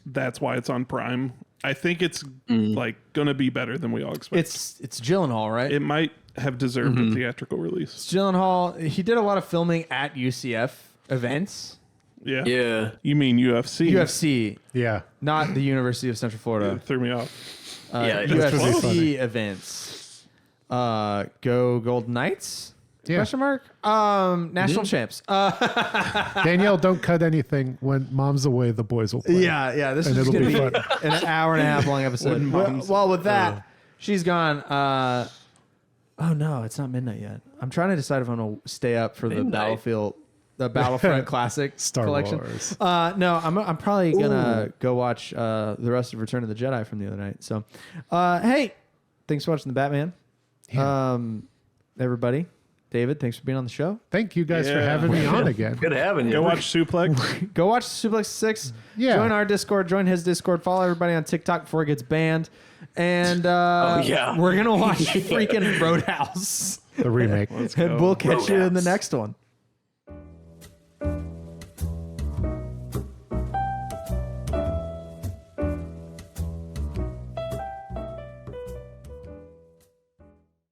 that's why it's on Prime. I think it's like gonna be better than we all expect.
It's Gyllenhaal, right?
It might have deserved a theatrical release.
Gyllenhaal. He did a lot of filming at UCF events.
Yeah.
Yeah.
You mean UFC?
UFC,
Yeah.
not the University of Central Florida.
It threw me off.
Yeah,
this would be funny.
UFC events. Go Golden Knights?
Yeah.
Question mark? National champs.
Danielle, don't cut anything. When mom's away, the boys will play.
Yeah. This
And
is
it'll
going to
be
be
fun.
an hour and a half long episode.
When mom's-
Well, with that, she's gone. Oh no, it's not midnight yet. I'm trying to decide if I'm going to stay up for the
Midnight.
the Battlefront Classic
Star
collection.
Wars.
No, I'm probably gonna go watch the rest of Return of the Jedi from the other night. So, hey, thanks for watching the Batman. Everybody, David, thanks for being on the show.
Thank you guys for
Yeah.
having me on again.
Good having you.
Go watch Suplex.
Go watch Suplex 6.
Yeah.
Join our Discord. Join his Discord. Follow everybody on TikTok before it gets banned. And
yeah.
we're gonna watch freaking Roadhouse.
The remake.
And we'll catch you in the next one.